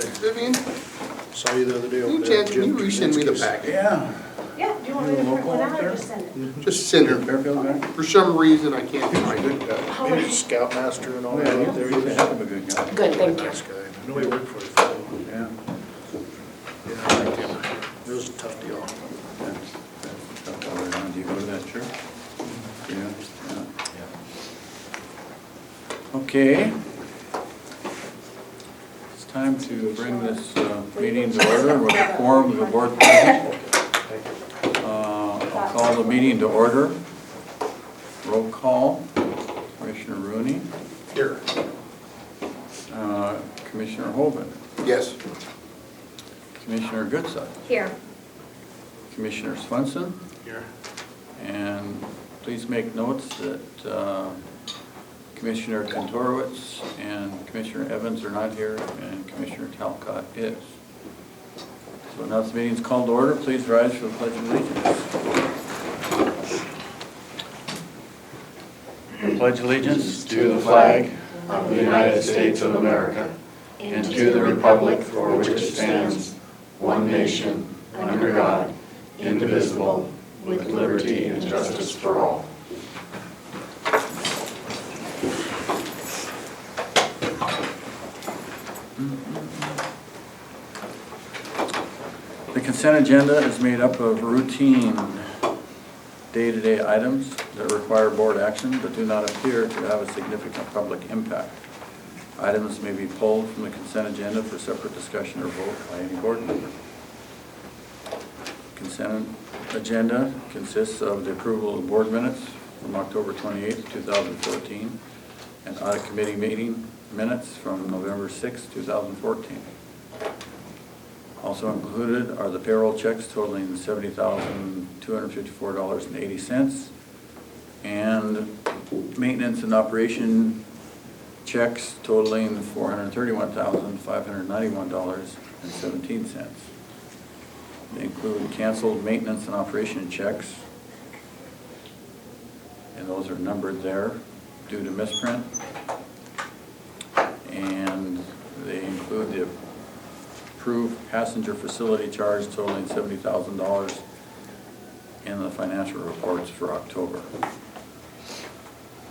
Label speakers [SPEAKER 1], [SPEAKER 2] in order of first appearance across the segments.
[SPEAKER 1] Vivian,
[SPEAKER 2] Saw you the other day over
[SPEAKER 1] you
[SPEAKER 2] there.
[SPEAKER 1] Chad, can you resend me the packet?
[SPEAKER 2] Yeah.
[SPEAKER 3] Yeah, do you want me to print one out or just send it?
[SPEAKER 1] Just send it.
[SPEAKER 2] Fairfield guy?
[SPEAKER 1] For some reason, I can't
[SPEAKER 2] He was a
[SPEAKER 1] find it.
[SPEAKER 2] good guy. He was a scoutmaster and all
[SPEAKER 1] Oh,
[SPEAKER 2] that
[SPEAKER 1] yeah.
[SPEAKER 2] up there. He was a heck of a good guy.
[SPEAKER 3] Good, thank you.
[SPEAKER 2] Nice guy. I know he worked for you. Yeah. Yeah, I liked him. It was a tough deal.
[SPEAKER 4] That's tough all around. Do you go to that church? Yeah. Okay. It's time to bring this meeting to order with a quorum of the board present. I'll call the meeting to order. Roll call. Commissioner Rooney.
[SPEAKER 1] Here.
[SPEAKER 4] Commissioner Hovind.
[SPEAKER 1] Yes.
[SPEAKER 4] Commissioner Goodside.
[SPEAKER 3] Here.
[SPEAKER 4] Commissioner Swenson.
[SPEAKER 2] Here.
[SPEAKER 4] And please make notes that Commissioner Kantorowicz and Commissioner Evans are not here, and Commissioner Talcott is. So now the meeting's called to order. Please rise for the Pledge of Allegiance. I pledge allegiance
[SPEAKER 5] to the flag of the United States of America and to the republic for which it stands, one nation, under God, indivisible, with liberty and justice for all.
[SPEAKER 4] The consent agenda is made up of routine day-to-day items that require board action but do not appear to have a significant public impact. Items may be pulled from the consent agenda for separate discussion or vote by any board member. Consent agenda consists of the approval of board minutes from October 28th, 2014, and audit committee meeting minutes from November 6th, 2014. Also included are the payroll checks totaling $70,254.80 and maintenance and operation checks totaling $431,591.17. They include canceled maintenance and operation checks, and those are numbered there due to misprint. And they include the approved passenger facility charge totaling $70,000 in the financial reports for October.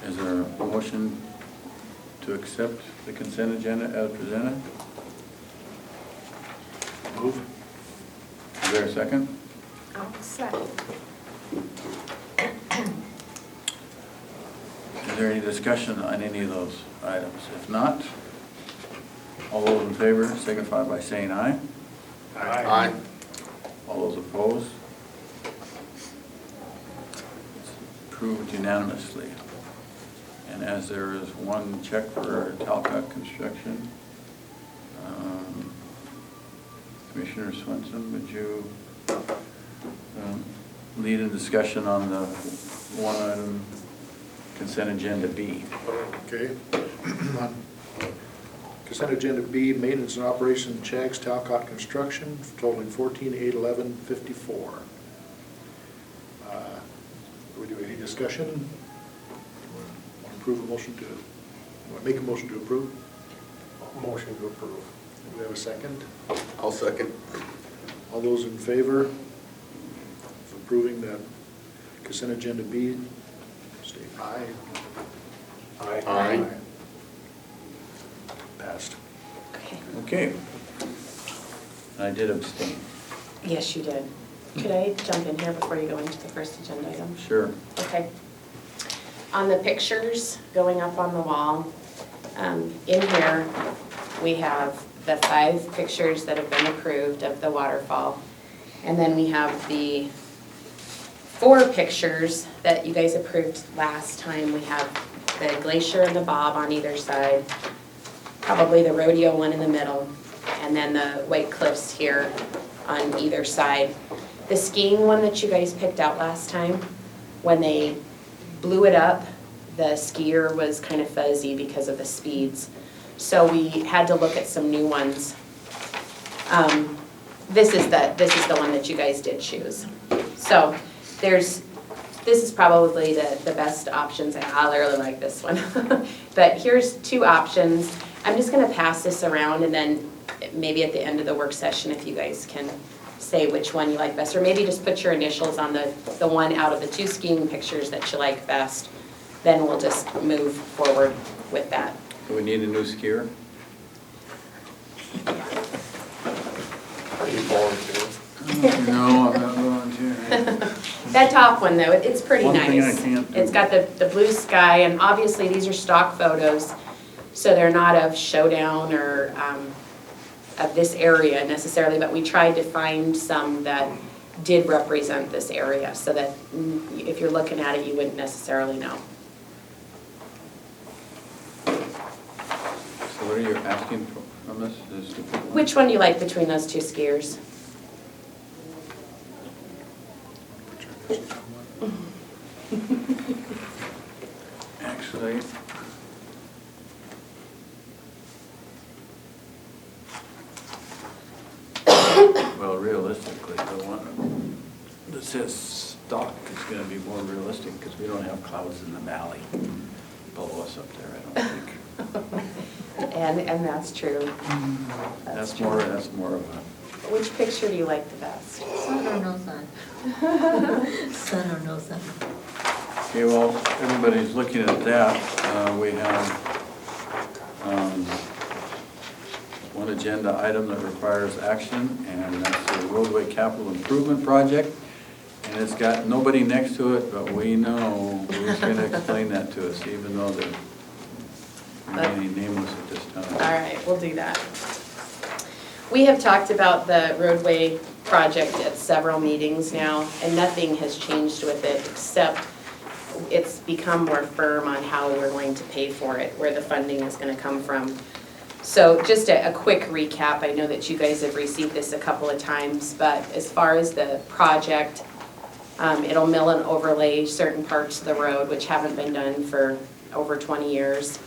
[SPEAKER 4] Is there a motion to accept the consent agenda as presented?
[SPEAKER 2] Move.
[SPEAKER 4] Is there a second?
[SPEAKER 3] I'll second.
[SPEAKER 4] Is there any discussion on any of those items? If not, all those in favor signify by saying aye.
[SPEAKER 1] Aye.
[SPEAKER 4] All those opposed? It's approved unanimously. And as there is one check for Talcott Construction, Commissioner Swenson, would you lead a discussion on the one item consent agenda B?
[SPEAKER 2] Okay. Consent agenda B, maintenance and operation checks, Talcott Construction, totaling $14,811.54. Do we do any discussion? Want to approve a motion to, want to make a motion to approve? Motion to approve. Do we have a second?
[SPEAKER 1] I'll second.
[SPEAKER 2] All those in favor of approving that consent agenda B, state aye.
[SPEAKER 1] Aye.
[SPEAKER 2] Passed.
[SPEAKER 3] Okay.
[SPEAKER 4] Okay. I did abstain.
[SPEAKER 3] Yes, you did. Could I jump in here before you go into the first agenda item?
[SPEAKER 4] Sure.
[SPEAKER 3] Okay. On the pictures going up on the wall, in here, we have the 5 pictures that have been approved of the waterfall. And then we have the 4 pictures that you guys approved last time. We have the glacier and the bob on either side, probably the rodeo one in the middle, and then the White Cliffs here on either side. The skiing one that you guys picked out last time, when they blew it up, the skier was kind of fuzzy because of the speeds. So we had to look at some new ones. This is the one that you guys did choose. So this is probably the best options. I really like this one. But here's 2 options. I'm just gonna pass this around, and then maybe at the end of the work session, if you guys can say which one you like best, or maybe just put your initials on the one out of the 2 skiing pictures that you like best, then we'll just move forward with that.
[SPEAKER 4] Do we need a new skier?
[SPEAKER 1] Are you volunteering?
[SPEAKER 4] No, I'm not volunteering.
[SPEAKER 3] That top one though, it's pretty
[SPEAKER 4] One
[SPEAKER 3] nice.
[SPEAKER 4] thing I can't do.
[SPEAKER 3] It's got the blue sky, and obviously these are stock photos, so they're not of Showdown or of this area necessarily, but we tried to find some that did represent this area, so that if you're looking at it, you wouldn't necessarily know.
[SPEAKER 4] So what are you asking from us? Is to pick one?
[SPEAKER 3] Which one do you like between those 2 skiers?
[SPEAKER 4] Actually, well, realistically, the one that says stock is gonna be more realistic because we don't have clouds in the valley below us up there, I don't think.
[SPEAKER 3] And that's true.
[SPEAKER 4] That's
[SPEAKER 3] true.
[SPEAKER 4] more of a,
[SPEAKER 3] Which picture do you like the best?
[SPEAKER 6] Sun or no sun? Sun or no sun?
[SPEAKER 4] okay, well, everybody's looking at that. We have one agenda item that requires action, and that's the roadway capital improvement project. And it's got nobody next to it, but we know who's going to explain that to us, even though they're remaining nameless at this time.
[SPEAKER 3] All right, we'll do that. We have talked about the roadway project at several meetings now, and nothing has changed with it, except it's become more firm on how we're going to pay for it, where the funding is going to come from. So just a quick recap. I know that you guys have received this a couple of times, but as far as the project, it'll mill and overlay certain parts of the road which haven't been done for over 20 years.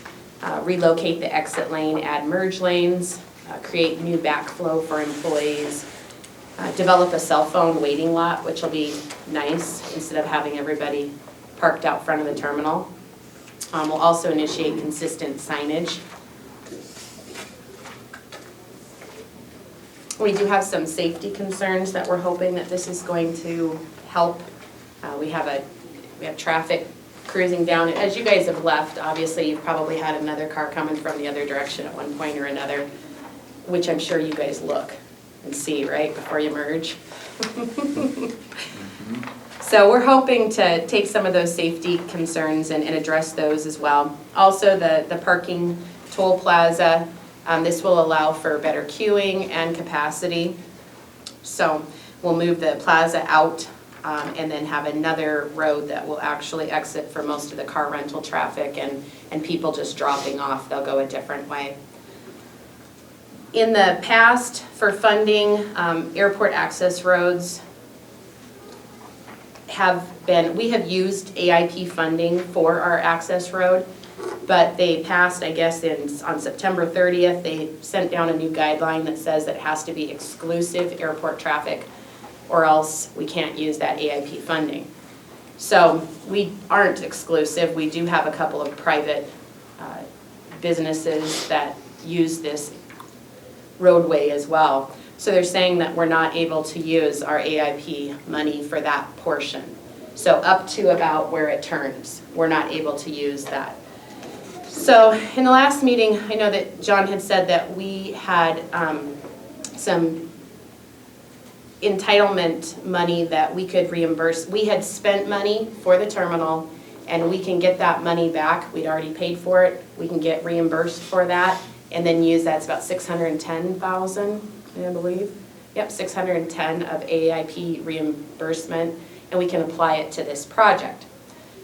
[SPEAKER 3] Relocate the exit lane, add merge lanes, create new backflow for employees, develop a cell phone waiting lot, which will be nice instead of having everybody parked out front of the terminal. We'll also initiate consistent signage. We do have some safety concerns that we're hoping that this is going to help. We have traffic cruising down. As you guys have left, obviously you've probably had another car coming from the other direction at one point or another, which I'm sure you guys look and see, right, before you merge. So we're hoping to take some of those safety concerns and address those as well. Also, the parking toll plaza, this will allow for better queuing and capacity. So we'll move the plaza out and then have another road that will actually exit for most of the car rental traffic and people just dropping off. They'll go a different way. In the past, for funding, airport access roads we have used AIP funding for our access road, but they passed, I guess, on September 30th, they sent down a new guideline that says that it has to be exclusive airport traffic, or else we can't use that AIP funding. So we aren't exclusive. We do have a couple of private businesses that use this roadway as well. So they're saying that we're not able to use our AIP money for that portion. So up to about where it turns, we're not able to use that. So in the last meeting, I know that John had said that we had some entitlement money that we could reimburse. We had spent money for the terminal, and we can get that money back. We'd already paid for it. We can get reimbursed for that and then use that. It's about $610,000, I believe. Yep, 610 of AIP reimbursement, and we can apply it to this project.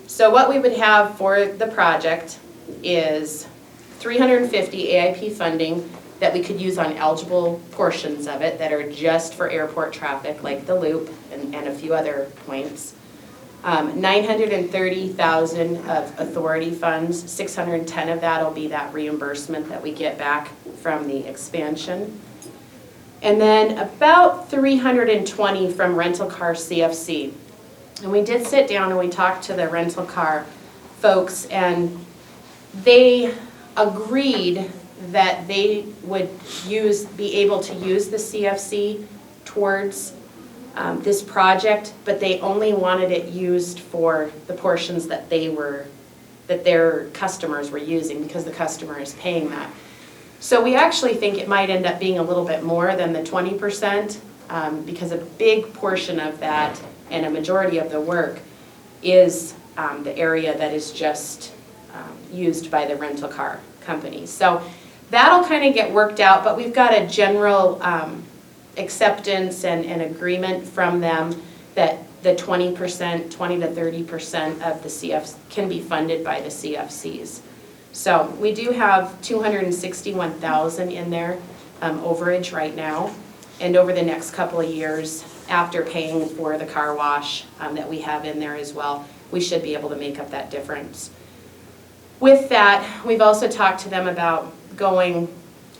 [SPEAKER 3] So what we would have for the project is 350 AIP funding that we could use on eligible portions of it that are just for airport traffic, like the loop and a few other points. 930,000 of authority funds, 610 of that will be that reimbursement that we get back from the expansion. And then about 320 from rental car CFC. And we did sit down and we talked to the rental car folks, and they agreed that they would be able to use the CFC towards this project, but they only wanted it used for the portions that their customers were using, because the customer is paying that. So we actually think it might end up being a little bit more than the 20%, because a big portion of that and a majority of the work is the area that is just used by the rental car companies. So that'll kind of get worked out, but we've got a general acceptance and agreement from them that the 20%, 20 to 30% of the CFs can be funded by the CFCs. So we do have $261,000 in there overage right now, and over the next couple of years, after paying for the car wash that we have in there as well, we should be able to make up that difference. With that, we've also talked to them about going,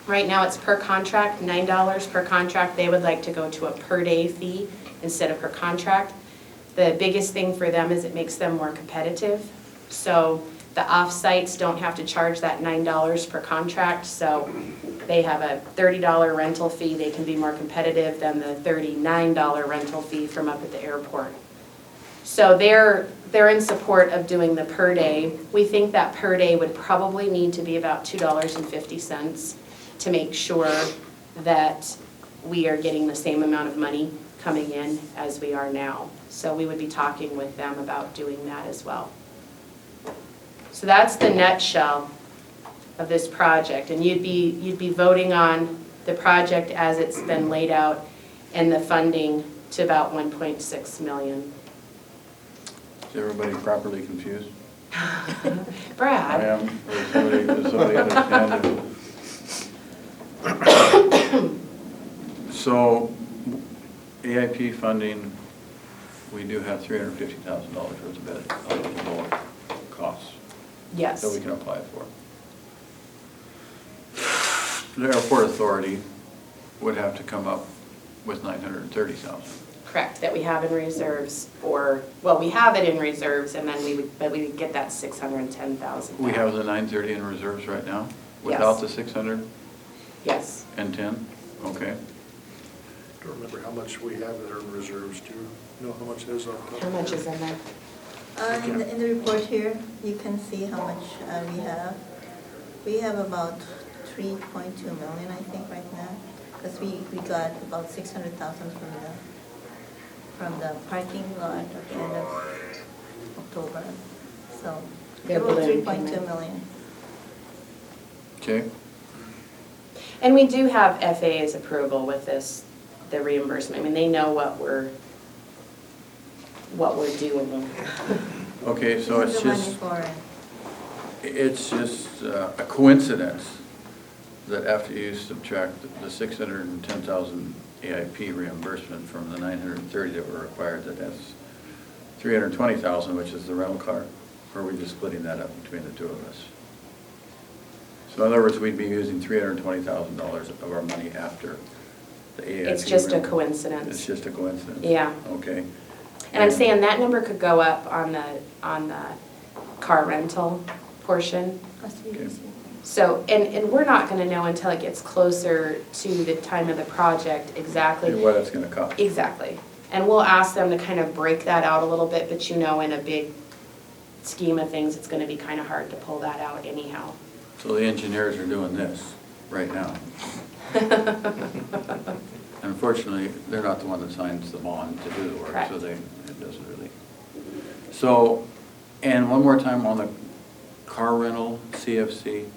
[SPEAKER 3] right now it's per contract, $9 per contract. They would like to go to a per day fee instead of per contract. The biggest thing for them is it makes them more competitive. So the off-sites don't have to charge that $9 per contract, so they have a $30 rental fee. They can be more competitive than the $39 rental fee from up at the airport. So they're in support of doing the per day. We think that per day would probably need to be about $2.50 to make sure that we are getting the same amount of money coming in as we are now. So we would be talking with them about doing that as well. So that's the nutshell of this project, and you'd be voting on the project as it's been laid out and the funding to about $1.6 million.
[SPEAKER 4] Is everybody properly confused?
[SPEAKER 3] Brad?
[SPEAKER 4] I am. Does somebody understand it? So, AIP funding, we do have $350,000 worth of eligible costs
[SPEAKER 3] Yes.
[SPEAKER 4] that we can apply for. The airport authority would have to come up with $930,000.
[SPEAKER 3] Correct, that we have in reserves, or, well, we have it in reserves, and then we would get that $610,000.
[SPEAKER 4] We have the 930 in reserves right now, without
[SPEAKER 3] Yes.
[SPEAKER 4] the 610?
[SPEAKER 3] Yes.
[SPEAKER 4] Okay.
[SPEAKER 2] I don't remember how much we have there in reserves. Do you know how much it is off the top?
[SPEAKER 3] How much is in there?
[SPEAKER 6] In the report here, you can see how much we have. We have about 3.2 million, I think, right now, because we got about 600,000 from the parking lot at the end of October. So
[SPEAKER 3] Their
[SPEAKER 6] about
[SPEAKER 3] balloon
[SPEAKER 6] 3.2
[SPEAKER 3] payment.
[SPEAKER 6] million.
[SPEAKER 4] Okay.
[SPEAKER 3] And we do have FAA's approval with this, the reimbursement. I mean, they know what we're doing.
[SPEAKER 4] Okay, so
[SPEAKER 6] This
[SPEAKER 4] it's
[SPEAKER 6] is the money
[SPEAKER 4] just,
[SPEAKER 6] for it.
[SPEAKER 4] it's just a coincidence that after you subtract the 610,000 AIP reimbursement from the 930 that were required, that's 320,000, which is the rental car, or are we just splitting that up between the two of us? So in other words, we'd be using $320,000 of our money after the AIP.
[SPEAKER 3] It's just a
[SPEAKER 4] reimbursement.
[SPEAKER 3] coincidence.
[SPEAKER 4] It's just a coincidence?
[SPEAKER 3] Yeah.
[SPEAKER 4] Okay.
[SPEAKER 3] And I'm saying that number could go up on the car rental portion.
[SPEAKER 4] Okay.
[SPEAKER 3] So, and we're not gonna know until it gets closer to the time of the project exactly.
[SPEAKER 4] What it's gonna cost.
[SPEAKER 3] Exactly. And we'll ask them to kind of break that out a little bit, but you know, in a big scheme of things, it's gonna be kind of hard to pull that out anyhow.
[SPEAKER 4] So the engineers are doing this right now. Unfortunately, they're not the one that signs the bond to do the work,
[SPEAKER 3] Correct.
[SPEAKER 4] so it doesn't really. So, and one more time on the car rental CFC,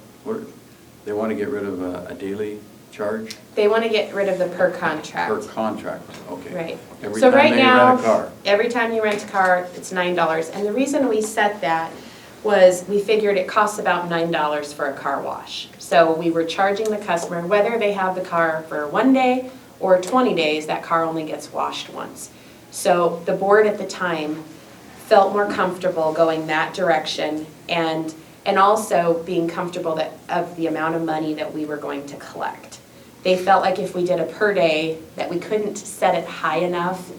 [SPEAKER 4] they want to get rid of a daily charge
[SPEAKER 3] They want to get rid of the per contract.
[SPEAKER 4] per contract, okay.
[SPEAKER 3] Right.
[SPEAKER 4] Every
[SPEAKER 3] So
[SPEAKER 4] time
[SPEAKER 3] right
[SPEAKER 4] they
[SPEAKER 3] now,
[SPEAKER 4] rent a car.
[SPEAKER 3] every time you rent a car, it's $9. And the reason we set that was we figured it costs about $9 for a car wash. So we were charging the customer, whether they have the car for 1 day or 20 days, that car only gets washed once. So the board at the time felt more comfortable going that direction, and also being comfortable of the amount of money that we were going to collect. They felt like if we did a per day, that we couldn't set it high enough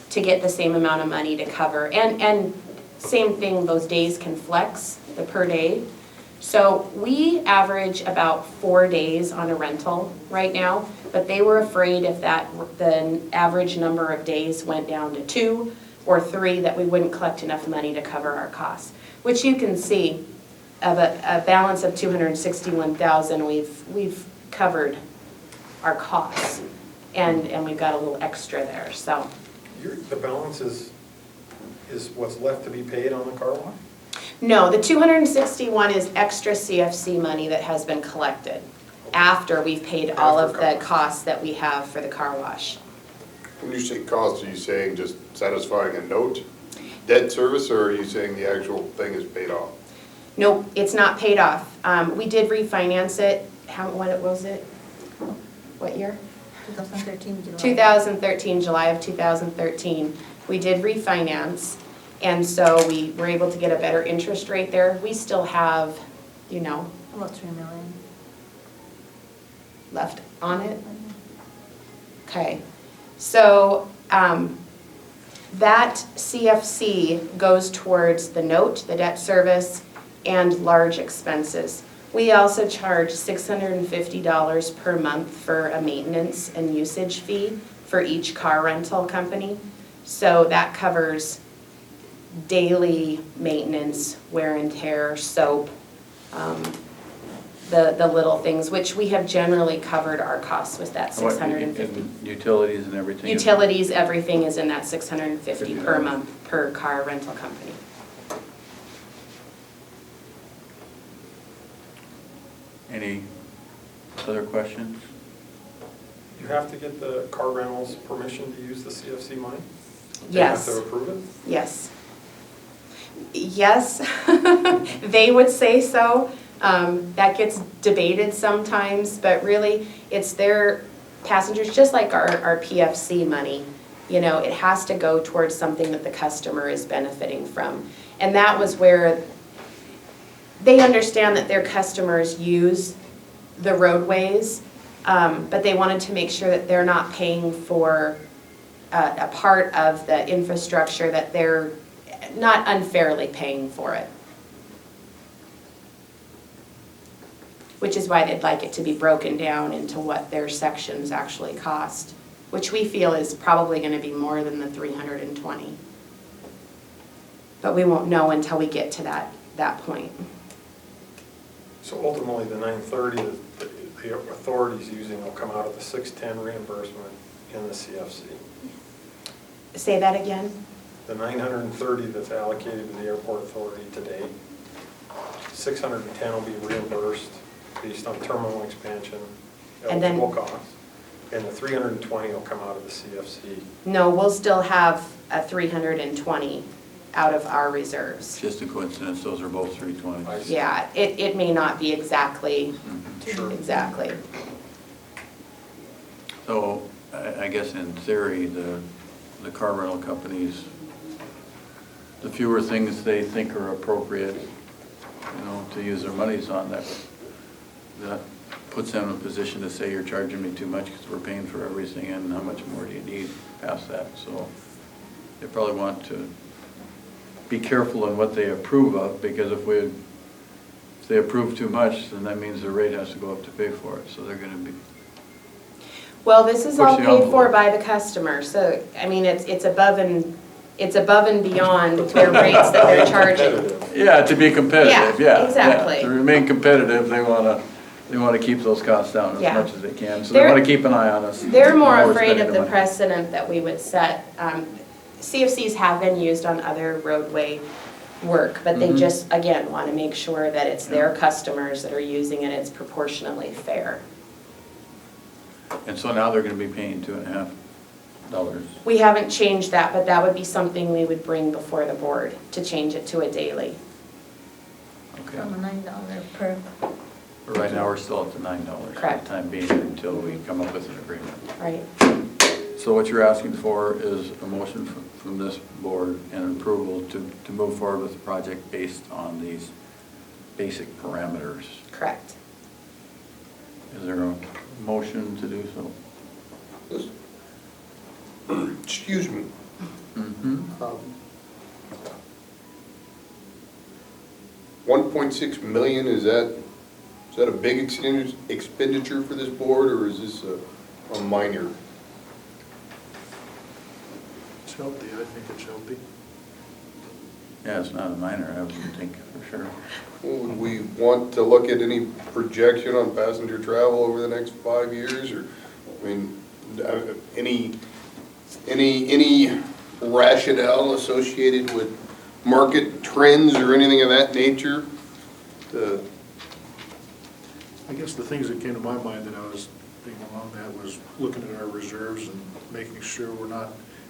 [SPEAKER 3] to get the same amount of money to cover. And same thing, those days can flex, the per day. So we average about 4 days on a rental right now, but they were afraid if the average number of days went down to 2 or 3, that we wouldn't collect enough money to cover our costs. Which you can see, of a balance of $261,000, we've covered our costs, and we've got a little extra there, so.
[SPEAKER 1] The balance is what's left to be paid on the car wash?
[SPEAKER 3] No, the 261 is extra CFC money that has been collected after we've paid all of the costs that we have for the car wash.
[SPEAKER 5] When you say cost, are you saying just satisfying a note, debt service, or are you saying the actual thing is paid off?
[SPEAKER 3] Nope, it's not paid off. We did refinance it, what was it? What year?
[SPEAKER 6] 2013 July.
[SPEAKER 3] 2013, July of 2013. We did refinance, and so we were able to get a better interest rate there. We still have,
[SPEAKER 6] About $3 million.
[SPEAKER 3] left on it. Okay, so that CFC goes towards the note, the debt service, and large expenses. We also charge $650 per month for a maintenance and usage fee for each car rental company. So that covers daily maintenance, wear and tear, soap, the little things, which we have generally covered our costs with that
[SPEAKER 4] How about
[SPEAKER 3] $650.
[SPEAKER 4] and utilities and everything?
[SPEAKER 3] Utilities, everything is in that $650 per month per car rental company.
[SPEAKER 4] Any other questions?
[SPEAKER 1] You have to get the car rentals permission to use the CFC money?
[SPEAKER 3] Yes.
[SPEAKER 1] They have to approve it?
[SPEAKER 3] Yes. Yes, they would say so. That gets debated sometimes, but really, it's their passengers, just like our PFC money. It has to go towards something that the customer is benefiting from. And that was where they understand that their customers use the roadways, but they wanted to make sure that they're not paying for a part of the infrastructure, that they're not unfairly paying for it. Which is why they'd like it to be broken down into what their sections actually cost, which we feel is probably going to be more than the 320. But we won't know until we get to that point.
[SPEAKER 1] So ultimately, the 930 that the authority's using will come out of the 610 reimbursement in the CFC.
[SPEAKER 3] Say that again?
[SPEAKER 1] The 930 that's allocated to the airport authority today, 610 will be reimbursed based on terminal expansion,
[SPEAKER 3] And then-
[SPEAKER 1] eligible costs, and the 320 will come out of the CFC.
[SPEAKER 3] No, we'll still have a 320 out of our reserves.
[SPEAKER 4] Just a coincidence, those are both 320s.
[SPEAKER 1] I see.
[SPEAKER 3] Yeah, it may not be exactly.
[SPEAKER 1] Sure.
[SPEAKER 3] Exactly.
[SPEAKER 4] So I guess in theory, the car rental companies, the fewer things they think are appropriate, to use their monies on, that puts them in a position to say, you're charging me too much because we're paying for everything, and how much more do you need past that? So they probably want to be careful in what they approve of, because if they approve too much, then that means their rate has to go up to pay for it. So they're going to be.
[SPEAKER 3] Well, this is all
[SPEAKER 4] Push the
[SPEAKER 3] paid for
[SPEAKER 4] envelope.
[SPEAKER 3] by the customer, so, I mean, it's above and beyond their rates that they're charging.
[SPEAKER 4] Yeah, to be competitive,
[SPEAKER 3] Yeah,
[SPEAKER 4] yeah.
[SPEAKER 3] exactly.
[SPEAKER 4] To remain competitive, they want to keep those costs down as
[SPEAKER 3] Yeah.
[SPEAKER 4] much as they can. So they
[SPEAKER 3] They're-
[SPEAKER 4] want to keep an eye on us.
[SPEAKER 3] They're more
[SPEAKER 4] when we're
[SPEAKER 3] afraid
[SPEAKER 4] spending
[SPEAKER 3] of the
[SPEAKER 4] money.
[SPEAKER 3] precedent that we would set. CFCs have been used on other roadway work, but they
[SPEAKER 4] Mhm.
[SPEAKER 3] just, again, want to make sure that it's their customers that are using it, it's proportionally fair.
[SPEAKER 4] And so now they're going to be paying $2.50.
[SPEAKER 3] We haven't changed that, but that would be something we would bring before the board to change it to a daily.
[SPEAKER 4] Okay.
[SPEAKER 6] From $9 per.
[SPEAKER 4] But right now, we're still at the $9 for
[SPEAKER 3] Correct.
[SPEAKER 4] the time being until we come up with an agreement.
[SPEAKER 3] Right.
[SPEAKER 4] So what you're asking for is a motion from this board and approval to move forward with the project based on these basic parameters.
[SPEAKER 3] Correct.
[SPEAKER 4] Is there a motion to do so?
[SPEAKER 5] Excuse me.
[SPEAKER 4] Mm-hmm.
[SPEAKER 7] 1.6 million, is that a big expenditure for this board, or is this a minor?
[SPEAKER 2] It's healthy, I think it's healthy.
[SPEAKER 4] Yeah, it's not a minor, I wouldn't think, for sure.
[SPEAKER 7] Would we want to look at any projection on passenger travel over the next 5 years, or, I mean, any rationale associated with market trends or anything of that nature?
[SPEAKER 2] I guess the things that came to my mind that I was thinking along that was looking at our reserves and making sure we're not,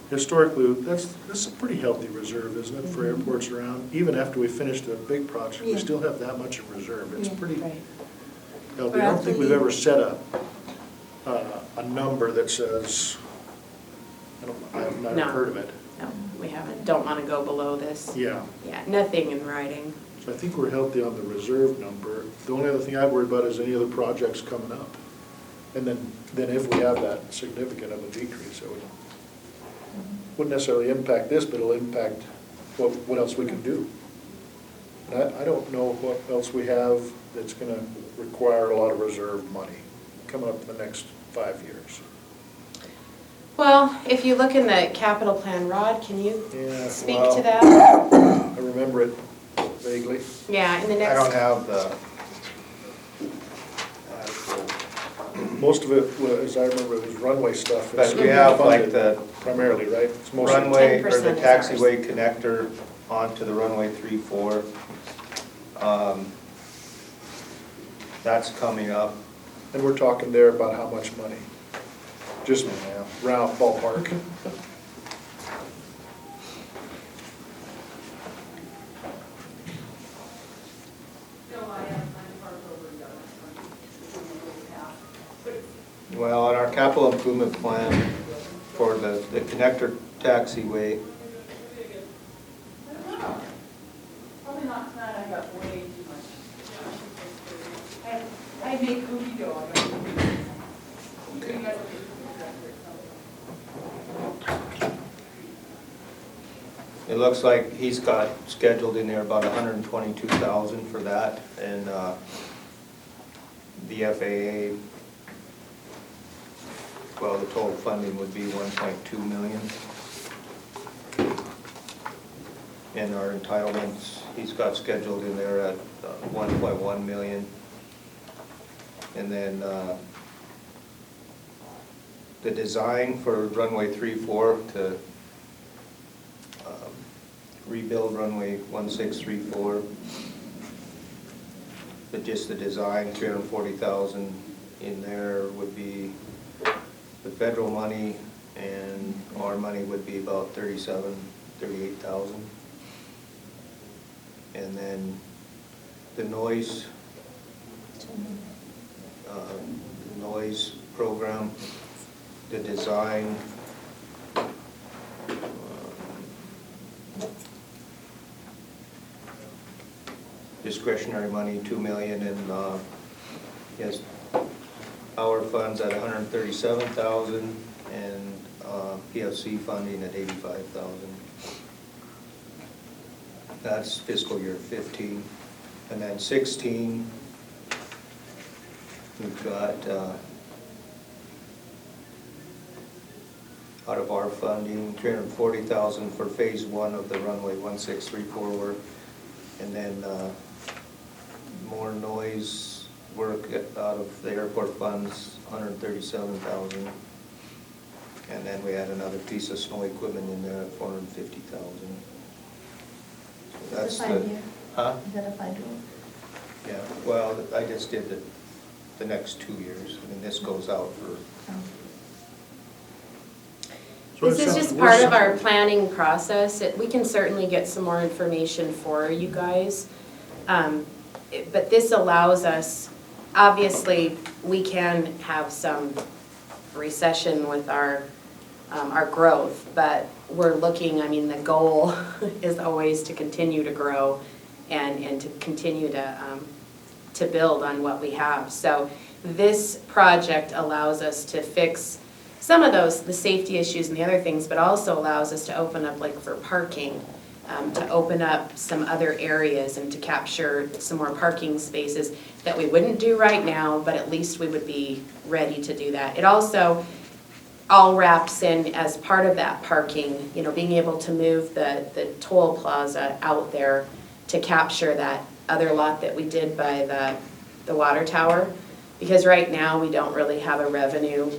[SPEAKER 2] historically, that's a pretty healthy reserve, isn't it, for airports around? Even after we finish the big project, we
[SPEAKER 6] Yeah.
[SPEAKER 2] still have that much in reserve. It's
[SPEAKER 6] Yeah.
[SPEAKER 2] pretty
[SPEAKER 3] Right.
[SPEAKER 2] healthy. I don't think we've ever set a number that says, I've not
[SPEAKER 3] No.
[SPEAKER 2] heard of it.
[SPEAKER 3] No, we haven't, don't want to go below this.
[SPEAKER 2] Yeah.
[SPEAKER 3] Yeah, nothing in writing.
[SPEAKER 2] So I think we're healthy on the reserve number. The only other thing I'd worry about is any other projects coming up. And then if we have that significant of a decrease, it wouldn't necessarily impact this, but it'll impact what else we can do. And I don't know what else we have that's gonna require a lot of reserve money coming up in the next 5 years.
[SPEAKER 3] Well, if you look in the capital plan, Rod, can you
[SPEAKER 2] Yeah,
[SPEAKER 3] speak
[SPEAKER 2] well-
[SPEAKER 3] to that?
[SPEAKER 2] I remember it vaguely.
[SPEAKER 3] Yeah, in the
[SPEAKER 8] I don't
[SPEAKER 3] next,
[SPEAKER 8] have the,
[SPEAKER 2] Most of it, as I remember, it was runway stuff.
[SPEAKER 8] but we have like the
[SPEAKER 2] Primarily, right? It's mostly
[SPEAKER 8] runway or
[SPEAKER 3] 10%
[SPEAKER 8] the
[SPEAKER 3] is ours.
[SPEAKER 8] taxiway connector onto the runway 3-4. That's coming up.
[SPEAKER 2] And we're talking there about how much money? Just round ballpark.
[SPEAKER 8] Well, on our capital improvement plan for the connector taxiway,
[SPEAKER 9] Probably not tonight, I got way too much. I make cookie dough. I don't know. You guys will
[SPEAKER 8] it looks like he's got scheduled in there about 122,000 for that, and the FAA, well, the total funding would be 1.2 million. And our entitlements, he's got scheduled in there at 1.1 million. And then the design for runway 3-4 to rebuild runway 1634, but just the design, 340,000 in there would be the federal money, and our money would be about 38,000. And then the noise program, the design, discretionary money, 2 million, and yes, our funds at 137,000, and PFC funding at 85,000. That's fiscal year 15. And then 16, we've got out of our funding, 340,000 for phase 1 of the runway 1634 work, and then more noise work out of the airport funds, 137,000. And then we had another piece of snow equipment in there at 450,000. So that's
[SPEAKER 6] Is that
[SPEAKER 8] the.
[SPEAKER 6] 5 year?
[SPEAKER 8] Huh?
[SPEAKER 6] Is that a 5 year?
[SPEAKER 8] Yeah, well, I just did the next 2 years. I mean, this goes out for,
[SPEAKER 2] So
[SPEAKER 3] this
[SPEAKER 2] it
[SPEAKER 3] is
[SPEAKER 2] sounds-
[SPEAKER 3] just part of our planning process. We can certainly get some more information for you guys. But this allows us, obviously, we can have some recession with our growth, but we're looking, I mean, the goal is always to continue to grow and to continue to build on what we have. So this project allows us to fix some of those, the safety issues and the other things, but also allows us to open up, like for parking, to open up some other areas and to capture some more parking spaces that we wouldn't do right now, but at least we would be ready to do that. It also all wraps in as part of that parking, you know, being able to move the toll plaza out there to capture that other lot that we did by the water tower. Because right now, we don't really have a revenue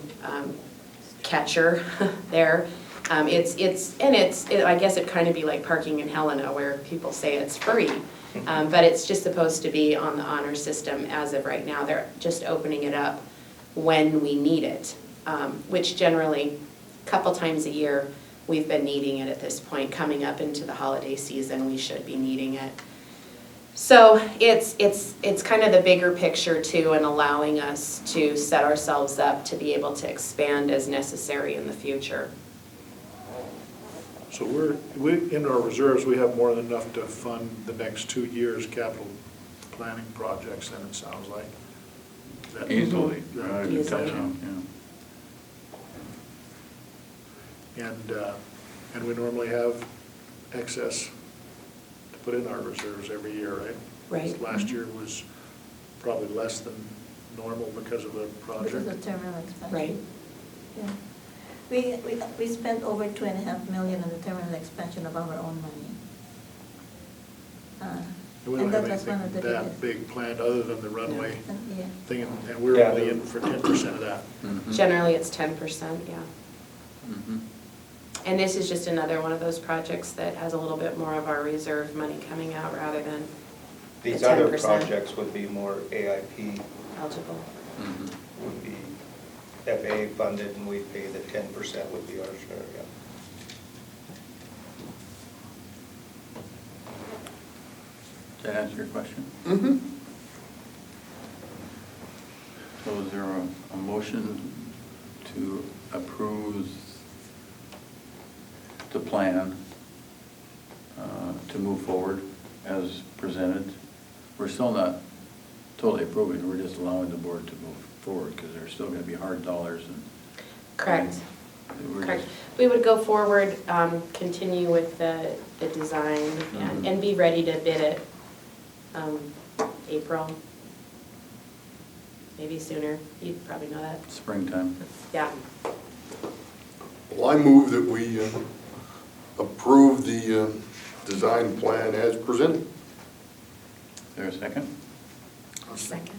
[SPEAKER 3] catcher there. I guess it'd kind of be like parking in Helena where people say it's free. But it's just supposed to be on the honor system as of right now. They're just opening it up when we need it, which generally, a couple times a year, we've been needing it at this point. Coming up into the holiday season, we should be needing it. So it's kind of the bigger picture too, and allowing us to set ourselves up to be able to expand as necessary in the future.
[SPEAKER 2] So we in our reserves, we have more than enough to fund the next 2 years' capital planning projects, then it sounds like. That-
[SPEAKER 4] Easily.
[SPEAKER 2] that-
[SPEAKER 4] Right,
[SPEAKER 3] Easily.
[SPEAKER 4] yeah.
[SPEAKER 2] And we normally have excess to put in our reserves every year, right?
[SPEAKER 3] Right.
[SPEAKER 2] Last year was probably less than normal because of the
[SPEAKER 6] Because
[SPEAKER 2] project.
[SPEAKER 6] of terminal expansion.
[SPEAKER 3] Right.
[SPEAKER 6] Yeah. We spent over $2.5 million on the terminal expansion of our own money.
[SPEAKER 2] We don't
[SPEAKER 6] And
[SPEAKER 2] have
[SPEAKER 6] that was one
[SPEAKER 2] anything
[SPEAKER 6] of the
[SPEAKER 2] that big planned other than the runway
[SPEAKER 6] Yeah.
[SPEAKER 2] thing, and we're
[SPEAKER 8] Yeah,
[SPEAKER 2] only
[SPEAKER 8] the-
[SPEAKER 2] in for 10% of that.
[SPEAKER 4] Mhm.
[SPEAKER 3] Generally, it's 10%, yeah.
[SPEAKER 4] Mhm.
[SPEAKER 3] And this is just another one of those projects that has a little bit more of our reserve money coming out rather than the
[SPEAKER 8] These other
[SPEAKER 3] 10%
[SPEAKER 8] projects would be more AIP,
[SPEAKER 3] eligible.
[SPEAKER 4] Mhm.
[SPEAKER 8] would be FAA funded, and we pay the 10% would be our share, yeah.
[SPEAKER 4] Does that answer your question?
[SPEAKER 7] Mm-hmm.
[SPEAKER 4] So is there a motion to approve the plan to move forward as presented? We're still not totally approving, we're just allowing the board to move forward because there's still going to be hard dollars and.
[SPEAKER 3] Correct.
[SPEAKER 4] We're
[SPEAKER 3] Correct.
[SPEAKER 4] just-
[SPEAKER 3] We would go forward, continue with the design
[SPEAKER 4] Mhm.
[SPEAKER 3] and be ready to bid it April, maybe sooner. You'd probably know that.
[SPEAKER 4] Springtime.
[SPEAKER 3] Yeah.
[SPEAKER 7] Well, I move that we approve the design plan as presented.
[SPEAKER 4] Is there a second?
[SPEAKER 3] Second.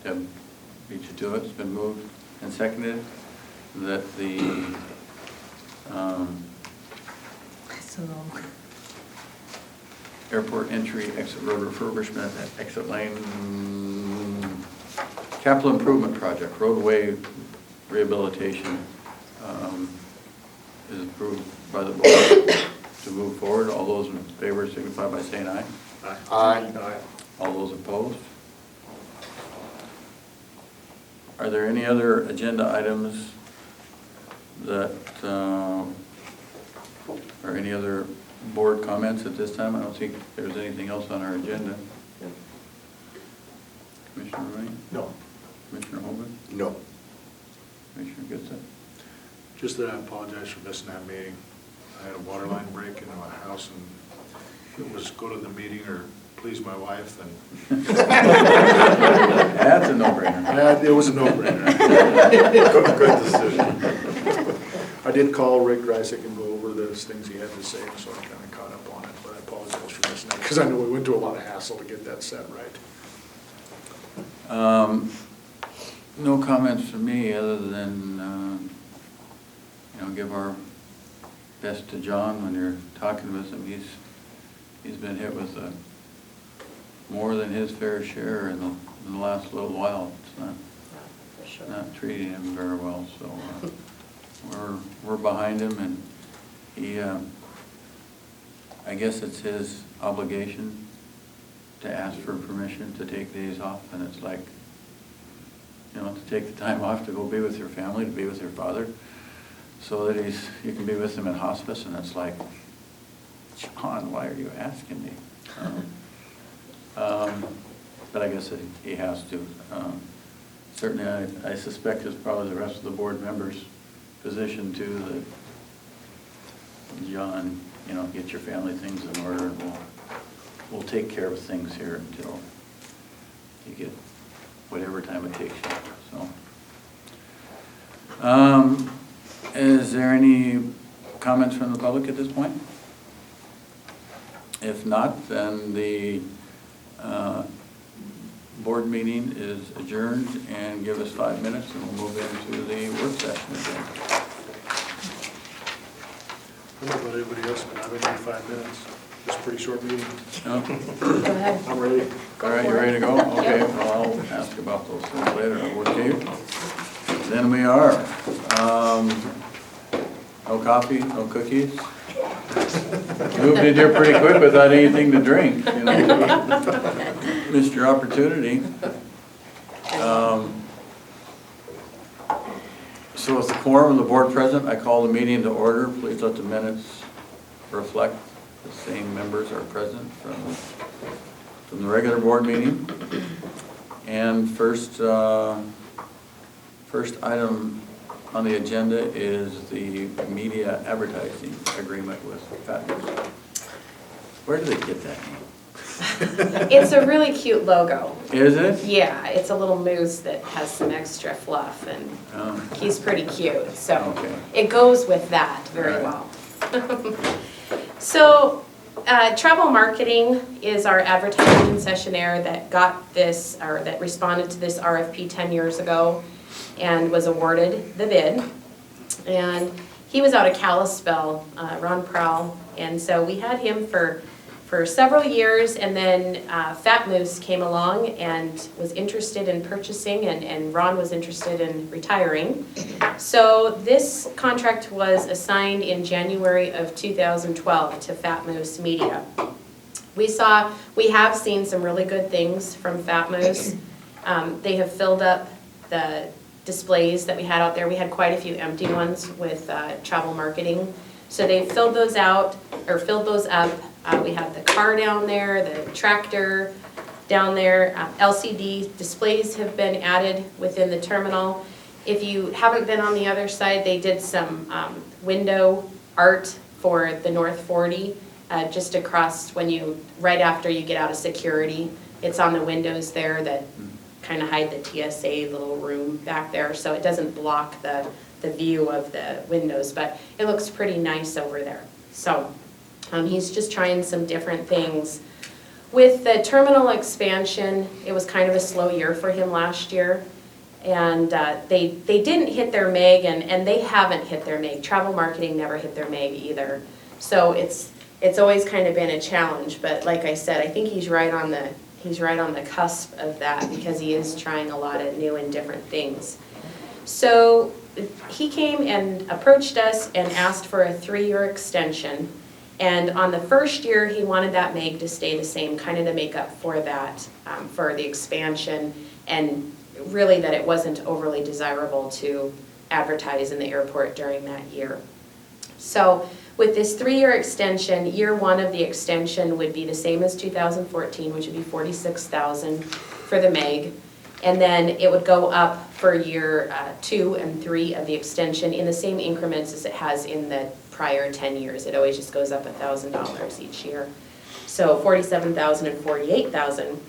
[SPEAKER 4] Deb beat you to it. It's been moved and seconded that the
[SPEAKER 6] So long.
[SPEAKER 4] airport entry exit road refurbishment at exit lane capital improvement project, roadway rehabilitation is approved by the board to move forward. All those in favor signify by saying aye.
[SPEAKER 7] Aye.
[SPEAKER 4] All those opposed? Are there any other agenda items that, or any other board comments at this time? I don't think there's anything else on our agenda. Commissioner Rain?
[SPEAKER 2] No,
[SPEAKER 4] Commissioner Holman?
[SPEAKER 7] No.
[SPEAKER 4] Commissioner Goodson?
[SPEAKER 2] just that I apologize for missing that meeting. I had a water line break into my house, and it was go to the meeting or please my wife, and
[SPEAKER 4] That's a no-brainer.
[SPEAKER 2] it was a no-brainer.
[SPEAKER 7] Good decision.
[SPEAKER 2] I did call Rick Dreisick and go over those things he had to say, so I kind of caught up on it, but I apologize for missing that, because I know we went to a lot of hassle to get that set right.
[SPEAKER 4] No comments from me other than, give our best to John when you're talking with him. He's been hit with more than his fair share in the last little while. It's not,
[SPEAKER 3] For sure.
[SPEAKER 4] not treating him very well, so we're behind him, and he, I guess it's his obligation to ask for permission to take days off, and it's like, to take the time off to go be with your family, to be with your father, so that you can be with him in hospice, and it's like, John, why are you asking me? But I guess he has to. Certainly, I suspect it's probably the rest of the board members' position too, that John get your family things in order, and we'll take care of things here until you get whatever time it takes you, so. Is there any comments from the public at this point? If not, then the board meeting is adjourned, and give us 5 minutes and we'll move into the work session again.
[SPEAKER 2] I don't know about anybody else, but I don't need 5 minutes. It's a pretty short meeting.
[SPEAKER 4] No?
[SPEAKER 3] Go ahead.
[SPEAKER 2] I'm ready.
[SPEAKER 4] All right, you ready to go? Okay, well, I'll ask about those things later, okay? Then we are. No coffee, no cookies? Moved in here pretty quick without anything to drink, Missed your opportunity. So with the quorum of the board present, I call the meeting to order. Please let the minutes reflect the same members are present from the regular board meeting. And first item on the agenda is the media advertising agreement with Fatness. Where did they get that name?
[SPEAKER 3] It's a really cute logo.
[SPEAKER 4] Is it?
[SPEAKER 3] Yeah, it's a little moose that has some extra fluff, and
[SPEAKER 4] Oh,
[SPEAKER 3] he's pretty cute, so
[SPEAKER 4] Okay.
[SPEAKER 3] it goes with that very
[SPEAKER 4] Right.
[SPEAKER 3] well. So, travel marketing is our advertising concessionaire that got this, or that responded to this RFP 10 years ago and was awarded the bid. And he was out of Kalispell, Ron Prowl, and so we had him for several years, and then Fat Moose came along and was interested in purchasing, and Ron was interested in retiring. So this contract was assigned in January of 2012 to Fat Moose Media. We have seen some really good things from Fat Moose. They have filled up the displays that we had out there. We had quite a few empty ones with travel marketing. So they filled those up. We have the car down there, the tractor down there. LCD displays have been added within the terminal. If you haven't been on the other side, they did some window art for the North 40, just across right after you get out of security. It's on the windows there that kind of hide the TSA little room back there, so it doesn't block the view of the windows, but it looks pretty nice over there. So he's just trying some different things. With the terminal expansion, it was kind of a slow year for him last year, and they didn't hit their MAG, and they haven't hit their MAG. Travel marketing never hit their MAG either. So it's always kind of been a challenge, but like I said, I think he's right on the cusp of that, because he is trying a lot of new and different things. So he came and approached us and asked for a 3-year extension. And on the first year, he wanted that MAG to stay the same, kind of to make up for that, for the expansion, and really that it wasn't overly desirable to advertise in the airport during that year. So with this 3-year extension, year 1 of the extension would be the same as 2014, which would be $46,000 for the MAG. And then it would go up for year 2 and 3 of the extension in the same increments as it has in the prior 10 years. It always just goes up $1,000 each year. So $47,000 and $48,000.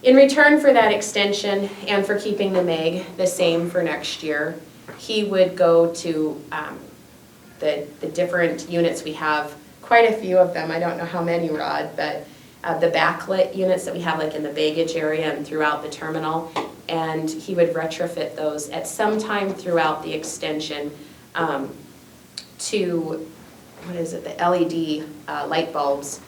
[SPEAKER 3] In return for that extension and for keeping the MAG the same for next year, he would go to the different units. We have quite a few of them. I don't know how many, Rod, but the backlit units that we have like in the baggage area and throughout the terminal, and he would retrofit those at some time throughout the extension to, the LED light bulbs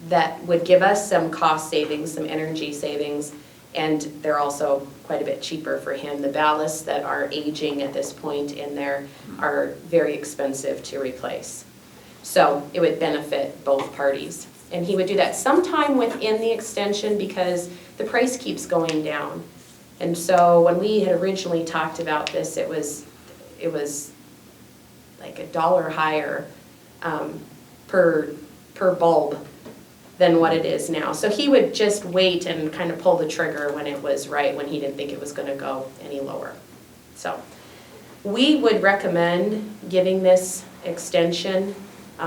[SPEAKER 3] that would give us some cost savings, some energy savings, and they're also quite a bit cheaper for him. The ballasts that are aging at this point in there are very expensive to replace. So it would benefit both parties. And he would do that sometime within the extension, because the price keeps going down. And so when we had originally talked about this, it was like $1 higher per bulb than what it is now. So he would just wait and kind of pull the trigger when it was right, when he didn't think it was going to go any lower. So we would recommend giving this extension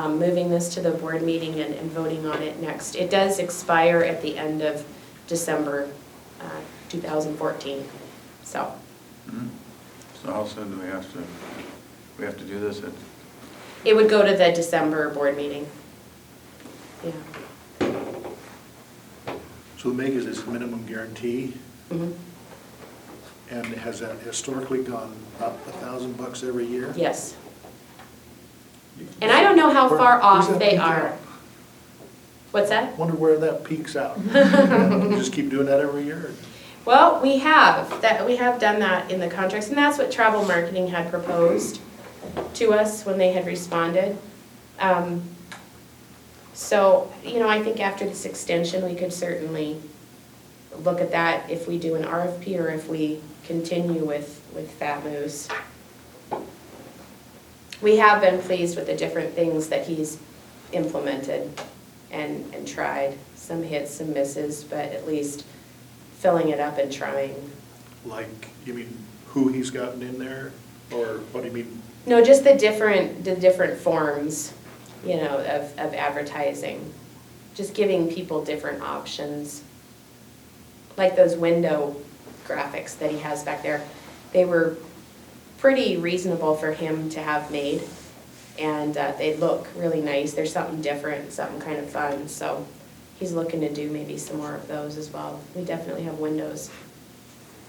[SPEAKER 3] moving this to the board meeting and voting on it next. It does expire at the end of December 2014, so.
[SPEAKER 4] Mhm. So how soon do we have to do this?
[SPEAKER 3] It would go to the December board meeting. Yeah.
[SPEAKER 2] So the MEG is this minimum guarantee,
[SPEAKER 3] Mhm.
[SPEAKER 2] and has that historically gone up $1,000 every year?
[SPEAKER 3] Yes. And I don't know how far
[SPEAKER 2] Where's
[SPEAKER 3] off
[SPEAKER 2] that
[SPEAKER 3] they
[SPEAKER 2] peak
[SPEAKER 3] are.
[SPEAKER 2] out?
[SPEAKER 3] What's that?
[SPEAKER 2] Wonder where that peaks out. You just keep doing that every year?
[SPEAKER 3] Well, we have done that in the contracts, and that's what travel marketing had proposed to us when they had responded. So, I think after this extension, we could certainly look at that if we do an RFP or if we continue with Fat Moose. We have been pleased with the different things that he's implemented and tried. Some hits, some misses, but at least filling it up and trying.
[SPEAKER 2] Like, you mean who he's gotten in there, or what do you mean?
[SPEAKER 3] No, just the different forms, of advertising. Just giving people different options. Like those window graphics that he has back there. They were pretty reasonable for him to have made. And they look really nice. There's something different, something kind of fun. So he's looking to do maybe some more of those as well. We definitely have windows.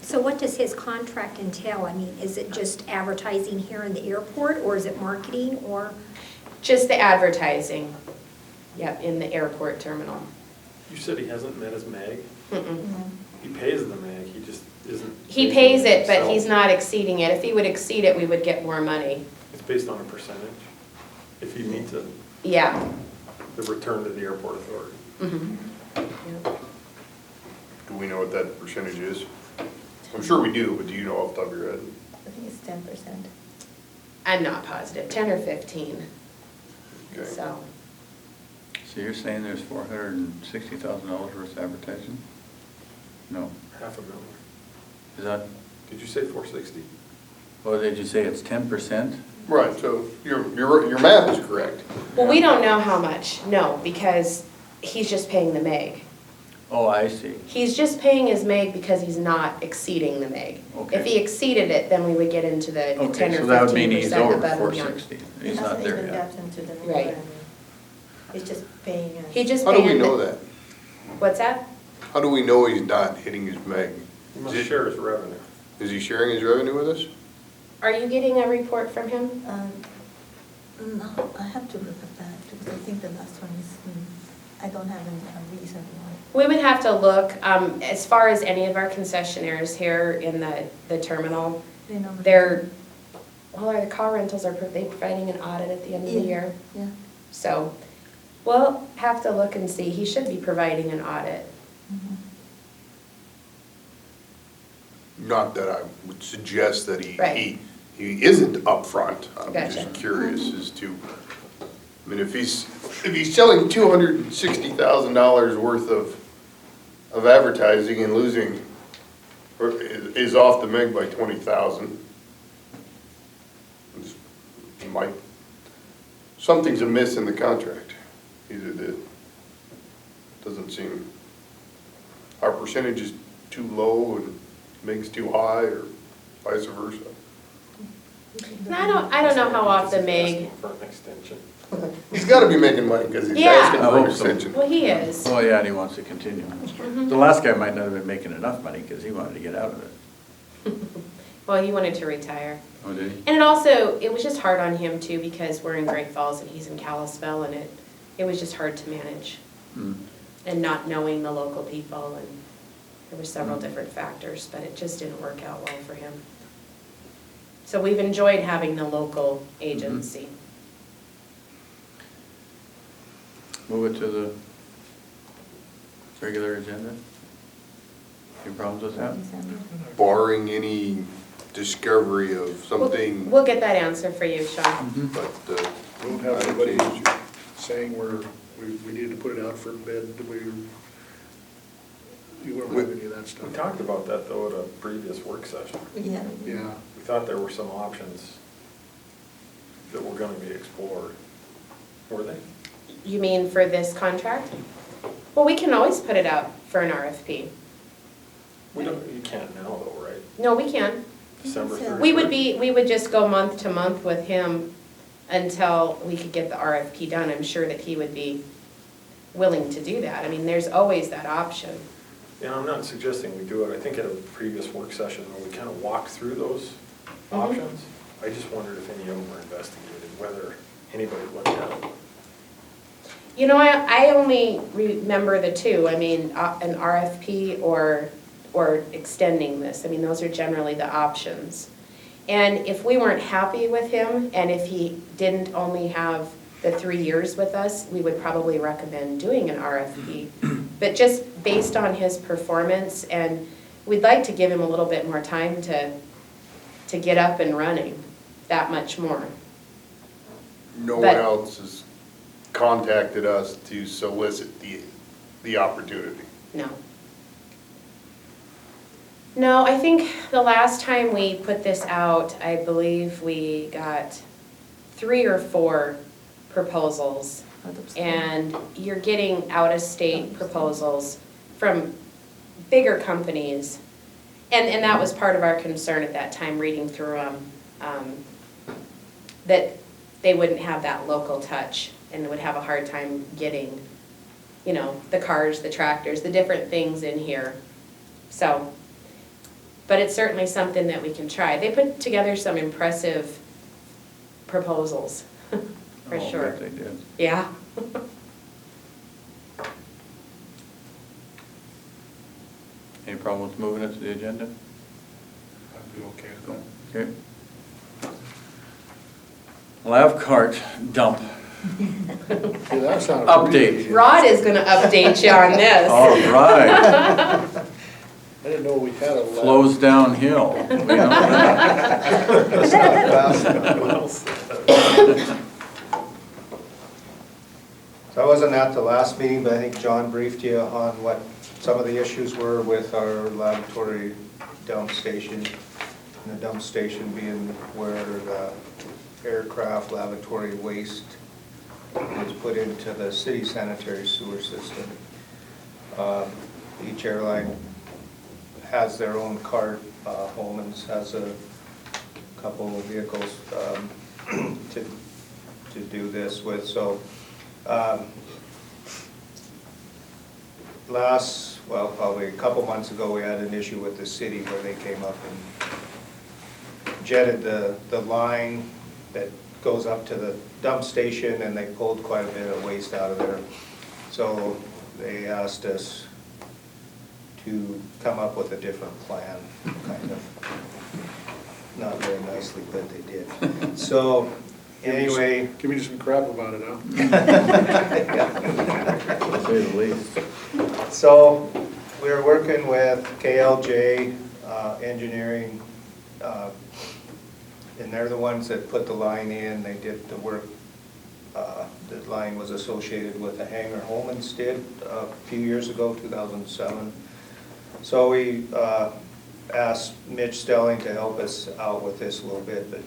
[SPEAKER 10] So what does his contract entail? I mean, is it just advertising here in the airport, or is it marketing, or?
[SPEAKER 3] Just the advertising, yep, in the airport terminal.
[SPEAKER 1] You said he hasn't met his MAG?
[SPEAKER 3] Mm-mm.
[SPEAKER 1] He pays the MAG, he just isn't.
[SPEAKER 3] He pays it, but
[SPEAKER 1] himself.
[SPEAKER 3] he's not exceeding it. If he would exceed it, we would get more money.
[SPEAKER 1] It's based on a percentage. If he meets it,
[SPEAKER 3] Yeah.
[SPEAKER 1] the return to the airport authority.
[SPEAKER 3] Mhm. Yeah.
[SPEAKER 7] Do we know what that percentage is? I'm sure we do, but do you know off the top of your head?
[SPEAKER 6] I think it's 10%.
[SPEAKER 3] I'm not positive, 10 or 15,
[SPEAKER 7] Okay.
[SPEAKER 3] so.
[SPEAKER 4] So you're saying there's $460,000 worth of advertising? No.
[SPEAKER 1] $500,000.
[SPEAKER 4] Is that,
[SPEAKER 1] Did you say 460?
[SPEAKER 4] or did you say it's 10%?
[SPEAKER 7] Right, so your math is correct.
[SPEAKER 3] Well, we don't know how much, no, because he's just paying the MAG.
[SPEAKER 4] Oh, I see.
[SPEAKER 3] He's just paying his MAG because he's not exceeding the MAG.
[SPEAKER 4] Okay.
[SPEAKER 3] If he exceeded it, then we would get into the 10 or 15%
[SPEAKER 4] Okay, so that would mean he's over
[SPEAKER 3] above and beyond.
[SPEAKER 4] 460.
[SPEAKER 6] He
[SPEAKER 4] He's not
[SPEAKER 6] hasn't
[SPEAKER 4] there
[SPEAKER 6] even
[SPEAKER 4] yet.
[SPEAKER 6] gotten to the
[SPEAKER 3] Right.
[SPEAKER 6] requirement. He's just paying us.
[SPEAKER 3] He just
[SPEAKER 7] How do we
[SPEAKER 3] paying
[SPEAKER 7] know
[SPEAKER 3] the-
[SPEAKER 7] that?
[SPEAKER 3] What's that?
[SPEAKER 7] How do we know he's not hitting his MAG?
[SPEAKER 1] He must share his revenue.
[SPEAKER 7] Is he sharing his revenue with us?
[SPEAKER 3] Are you getting a report from him?
[SPEAKER 6] No, I have to look at that, because I think the last one is, I don't have a reason why.
[SPEAKER 3] We would have to look, as far as any of our concessionaires here in the terminal,
[SPEAKER 6] They know.
[SPEAKER 3] our car rentals, are they providing an audit at the end of the
[SPEAKER 6] Yeah,
[SPEAKER 3] year?
[SPEAKER 6] Yeah.
[SPEAKER 3] So we'll have to look and see. He should be providing an audit.
[SPEAKER 6] Mhm.
[SPEAKER 7] Not that I would suggest that
[SPEAKER 3] Right.
[SPEAKER 7] he isn't upfront. I'm
[SPEAKER 3] Gotcha.
[SPEAKER 7] just curious as to, I mean, if he's selling $260,000 worth of advertising and losing, or is off the meg by 20,000, something's amiss in the contract. Either doesn't seem, our percentage is too low and meg's too high, or vice versa.
[SPEAKER 3] And I don't know how often
[SPEAKER 1] Because he's
[SPEAKER 3] Meg,
[SPEAKER 1] asking for an extension.
[SPEAKER 7] He's gotta be making money, because he's
[SPEAKER 3] Yeah.
[SPEAKER 7] asking
[SPEAKER 4] I
[SPEAKER 7] for an
[SPEAKER 4] hope so.
[SPEAKER 7] extension.
[SPEAKER 3] well, he is.
[SPEAKER 4] Oh, yeah, and he wants to continue. The last guy might not have been making enough money because he wanted to get out of it.
[SPEAKER 3] Well, he wanted to retire.
[SPEAKER 4] Oh, did he?
[SPEAKER 3] And it was just hard on him too, because we're in Great Falls and he's in Kalispell, and it was just hard to manage.
[SPEAKER 4] Hmm.
[SPEAKER 3] And not knowing the local people, and there were several different factors, but it just didn't work out well for him. So we've enjoyed having the local agency.
[SPEAKER 4] Move it to the regular agenda? Any problems with that?
[SPEAKER 7] Barring any discovery of something,
[SPEAKER 3] We'll get that answer for you, Sean.
[SPEAKER 7] but,
[SPEAKER 2] We don't have anybody saying we needed to put it out for bid. You won't have any of that stuff.
[SPEAKER 1] We talked about that though at a previous work session.
[SPEAKER 6] Yeah.
[SPEAKER 2] Yeah.
[SPEAKER 1] We thought there were some options that were gonna be explored. Were they?
[SPEAKER 3] You mean for this contract? Well, we can always put it out for an RFP.
[SPEAKER 1] We don't, you can't now though, right?
[SPEAKER 3] No, we can.
[SPEAKER 1] December
[SPEAKER 6] Yeah.
[SPEAKER 1] 31st?
[SPEAKER 3] We would just go month to month with him until we could get the RFP done. I'm sure that he would be willing to do that. I mean, there's always that option.
[SPEAKER 1] Yeah, I'm not suggesting we do it. I think at a previous work session where we kind of walked through those
[SPEAKER 3] Mhm.
[SPEAKER 1] options, I just wondered if any of them were investigated, whether anybody looked at them.
[SPEAKER 3] You know, I only remember the two. I mean, an RFP or extending this. I mean, those are generally the options. And if we weren't happy with him, and if he didn't only have the 3 years with us, we would probably recommend doing an RFP. But just based on his performance, and we'd like to give him a little bit more time to get up and running, that much more.
[SPEAKER 7] No
[SPEAKER 3] But-
[SPEAKER 7] one else has contacted us to solicit the opportunity.
[SPEAKER 3] No. No, I think the last time we put this out, I believe we got 3 or 4 proposals. And you're getting out-of-state proposals from bigger companies. And that was part of our concern at that time, reading through them, that they wouldn't have that local touch and would have a hard time getting, you know, the cars, the tractors, the different things in here. So, but it's certainly something that we can try. They put together some impressive proposals, for
[SPEAKER 4] Oh,
[SPEAKER 3] sure.
[SPEAKER 4] bet they did.
[SPEAKER 3] Yeah.
[SPEAKER 4] Any problem with moving it to the agenda?
[SPEAKER 2] I'd be okay with that.
[SPEAKER 4] Okay. Lav cart dump
[SPEAKER 2] See, that sounded
[SPEAKER 4] update.
[SPEAKER 2] pretty-
[SPEAKER 3] Rod is gonna update you on this.
[SPEAKER 4] All right,
[SPEAKER 2] I didn't know we had a. lab.
[SPEAKER 4] flows downhill. We know that.
[SPEAKER 8] That's not fast. So I wasn't at the last meeting, but I think John briefed you on what some of the issues were with our laboratory dump station. And the dump station being where the aircraft laboratory waste is put into the city sanitary sewer system. Each airline has their own cart. Holman's has a couple of vehicles to do this with. So probably a couple months ago, we had an issue with the city where they came up and jetted the line that goes up to the dump station, and they pulled quite a bit of waste out of there. So they asked us to come up with a different plan, kind of. Not very nicely, but they did. So anyway.
[SPEAKER 2] Give me some crap about it, huh?
[SPEAKER 4] To say the least.
[SPEAKER 8] So we were working with KLJ Engineering, and they're the ones that put the line in. They did the work. The line was associated with a hangar Holman's did a few years ago, 2007. So we asked Mitch Stelling to help us out with this a little bit. But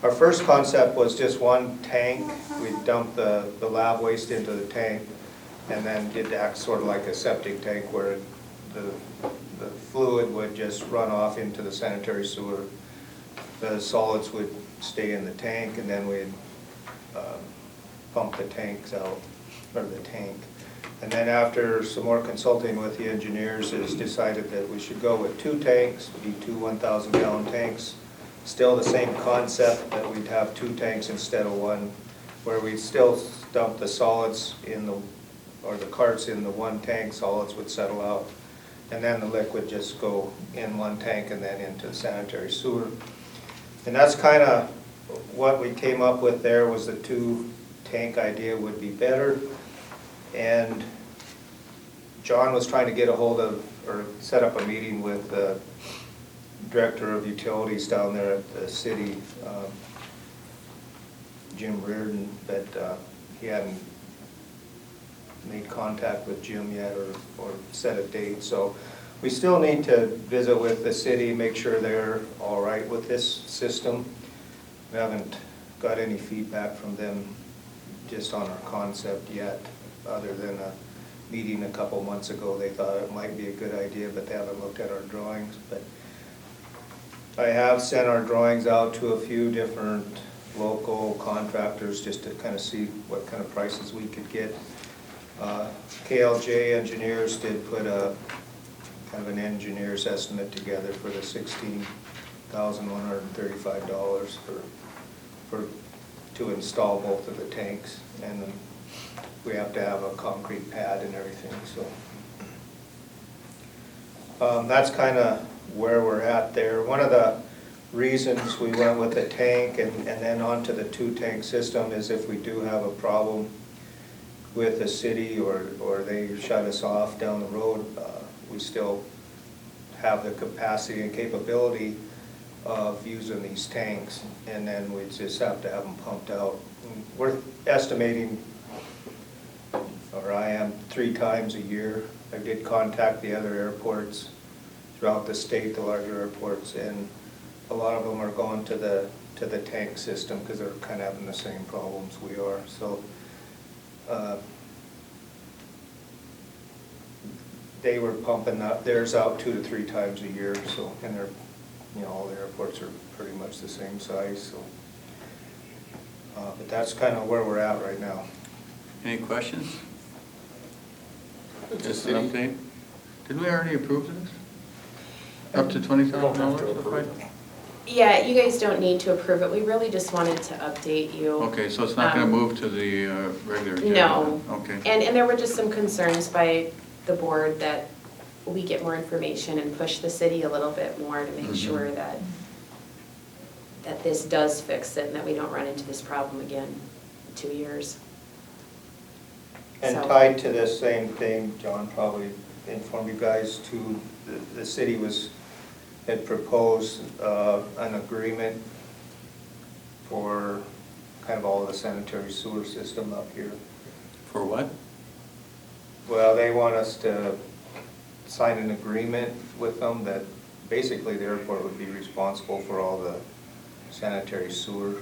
[SPEAKER 8] our first concept was just one tank. We'd dump the lab waste into the tank, and then it'd act sort of like a septic tank where the fluid would just run off into the sanitary sewer. The solids would stay in the tank, and then we'd pump the tanks out, or the tank. And then after some more consulting with the engineers, it's decided that we should go with 2 tanks, be 2 1,000-gallon tanks. Still the same concept, that we'd have 2 tanks instead of 1, where we'd still dump the solids in the, or the carts in the 1 tank, solids would settle out. And then the liquid just go in 1 tank and then into the sanitary sewer. And that's kind of what we came up with there, was the 2 tank idea would be better. And John was trying to get a hold of, or set up a meeting with the Director of Utilities down there at the city, Jim Reardon, but he hadn't made contact with Jim yet or set a date. So we still need to visit with the city, make sure they're all right with this system. We haven't got any feedback from them just on our concept yet, other than a meeting a couple months ago. They thought it might be a good idea, but they haven't looked at our drawings. But I have sent our drawings out to a few different local contractors just to kind of see what kind of prices we could get. KLJ Engineers did put a kind of an engineer's estimate together for the $16,135 to install both of the tanks, and then we have to have a concrete pad and everything, so. That's kind of where we're at there. One of the reasons we went with the tank and then onto the 2-tank system is if we do have a problem with the city or they shut us off down the road, we still have the capacity and capability of using these tanks, and then we just have to have them pumped out. We're estimating, or I am, 3 times a year. I did contact the other airports throughout the state, the larger airports, and a lot of them are going to the tank system because they're kind of having the same problems we are. So they were pumping theirs out 2 to 3 times a year. So, and they're, you know, all the airports are pretty much the same size. So, but that's kind of where we're at right now.
[SPEAKER 4] Any questions?
[SPEAKER 7] It's a
[SPEAKER 4] Just an
[SPEAKER 7] city.
[SPEAKER 4] update? Did we already approve this? Up to
[SPEAKER 1] We don't have to
[SPEAKER 4] $20,000?
[SPEAKER 1] approve it.
[SPEAKER 3] Yeah, you guys don't need to approve it. We really just wanted to update you.
[SPEAKER 4] Okay, so it's not going to move to the regular agenda?
[SPEAKER 3] No.
[SPEAKER 4] Okay.
[SPEAKER 3] And there were just some concerns by the board that we get more information and push the city a little bit more to make
[SPEAKER 4] Mhm.
[SPEAKER 3] sure that this does fix it and that we don't run into this problem again in 2 years.
[SPEAKER 8] And
[SPEAKER 3] So-
[SPEAKER 8] tied to this same thing, John probably informed you guys too, the city had proposed an agreement for kind of all of the sanitary sewer system up here.
[SPEAKER 4] For what?
[SPEAKER 8] Well, they want us to sign an agreement with them that basically the airport would be responsible for all the sanitary sewer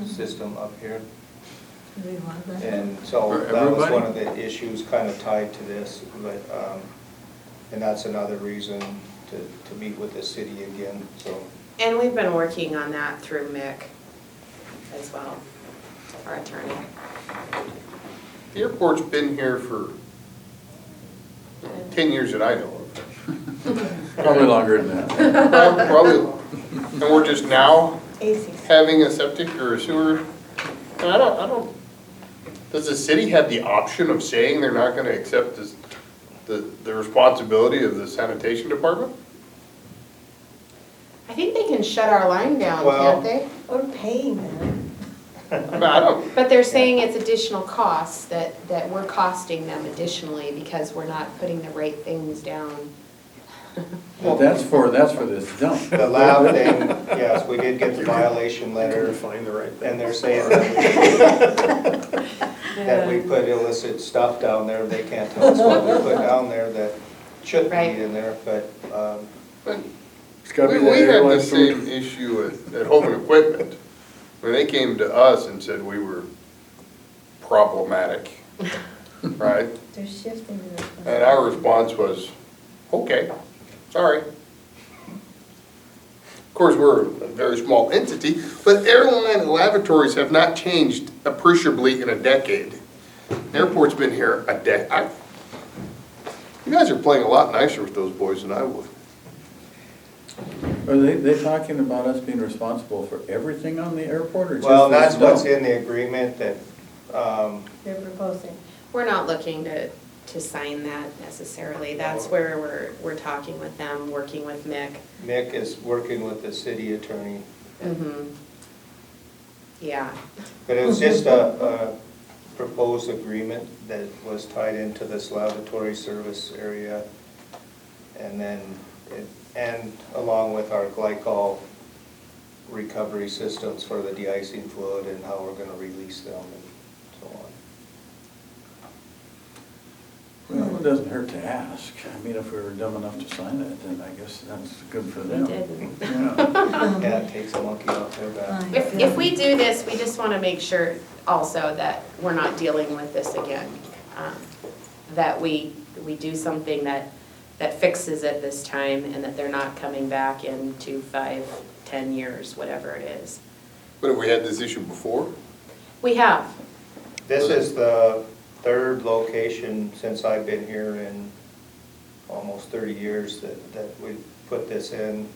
[SPEAKER 8] system up here.
[SPEAKER 6] Do we want that?
[SPEAKER 8] And so
[SPEAKER 4] For
[SPEAKER 8] that was
[SPEAKER 4] everybody?
[SPEAKER 8] one of the issues kind of tied to this, but, and that's another reason to meet with the city again, so.
[SPEAKER 3] And we've been working on that through Mick as well, our attorney.
[SPEAKER 7] The airport's been here for 10 years that I know of.
[SPEAKER 4] Probably longer than that.
[SPEAKER 7] Probably, and we're just now
[SPEAKER 6] A6.
[SPEAKER 7] having a septic or a sewer. And I don't, does the city have the option of saying they're not gonna accept this, the responsibility of the sanitation department?
[SPEAKER 3] I think they can shut our line down,
[SPEAKER 8] Well-
[SPEAKER 3] can't they?
[SPEAKER 6] We're paying them.
[SPEAKER 7] I mean, I don't,
[SPEAKER 3] But they're saying it's additional costs, that we're costing them additionally because we're not putting the right things down.
[SPEAKER 4] Well, that's for this dump.
[SPEAKER 8] The lab thing, yes, we did get the violation
[SPEAKER 1] Can
[SPEAKER 8] letter,
[SPEAKER 1] we find the right thing?
[SPEAKER 8] and they're saying that we put illicit stuff down there. They can't tell us what we put down there that shouldn't
[SPEAKER 3] Right.
[SPEAKER 8] be in there, but,
[SPEAKER 7] but
[SPEAKER 2] It's gotta
[SPEAKER 7] we
[SPEAKER 2] be that
[SPEAKER 7] had
[SPEAKER 2] airline
[SPEAKER 7] the
[SPEAKER 2] food.
[SPEAKER 7] same issue at Home and Equipment, when they came to us and said we were problematic, right?
[SPEAKER 6] They're shifting the responsibility.
[SPEAKER 7] And our response was, okay, sorry. Of course, we're a very small entity, but airline lavatories have not changed appreciably in a decade. The airport's been here a decade. You guys are playing a lot nicer with those boys than I would.
[SPEAKER 4] Are they talking about us being responsible for everything on the airport or just?
[SPEAKER 8] well,
[SPEAKER 4] this
[SPEAKER 8] that's what's
[SPEAKER 4] dump?
[SPEAKER 8] in the agreement that,
[SPEAKER 6] They're proposing.
[SPEAKER 3] We're not looking to sign that necessarily. That's where we're talking with them, working with Mick.
[SPEAKER 8] Mick is working with the city attorney.
[SPEAKER 3] Yeah.
[SPEAKER 8] But it was just a proposed agreement that was tied into this lavatory service area. And then, and along with our glycol recovery systems for the de-icing fluid and how we're gonna release them and so on.
[SPEAKER 4] It doesn't hurt to ask. I mean, if we were dumb enough to sign it, then I guess that's good for
[SPEAKER 3] We
[SPEAKER 4] them.
[SPEAKER 3] didn't.
[SPEAKER 4] Yeah.
[SPEAKER 8] Yeah, it takes a monkey off their back.
[SPEAKER 3] If we do this, we just want to make sure also that we're not dealing with this again. That we do something that fixes it this time and that they're not coming back in 2, 5, 10 years, whatever it is.
[SPEAKER 7] But have we had this issue before?
[SPEAKER 3] We have.
[SPEAKER 8] This is the third location since I've been here in almost 30 years that we put this in.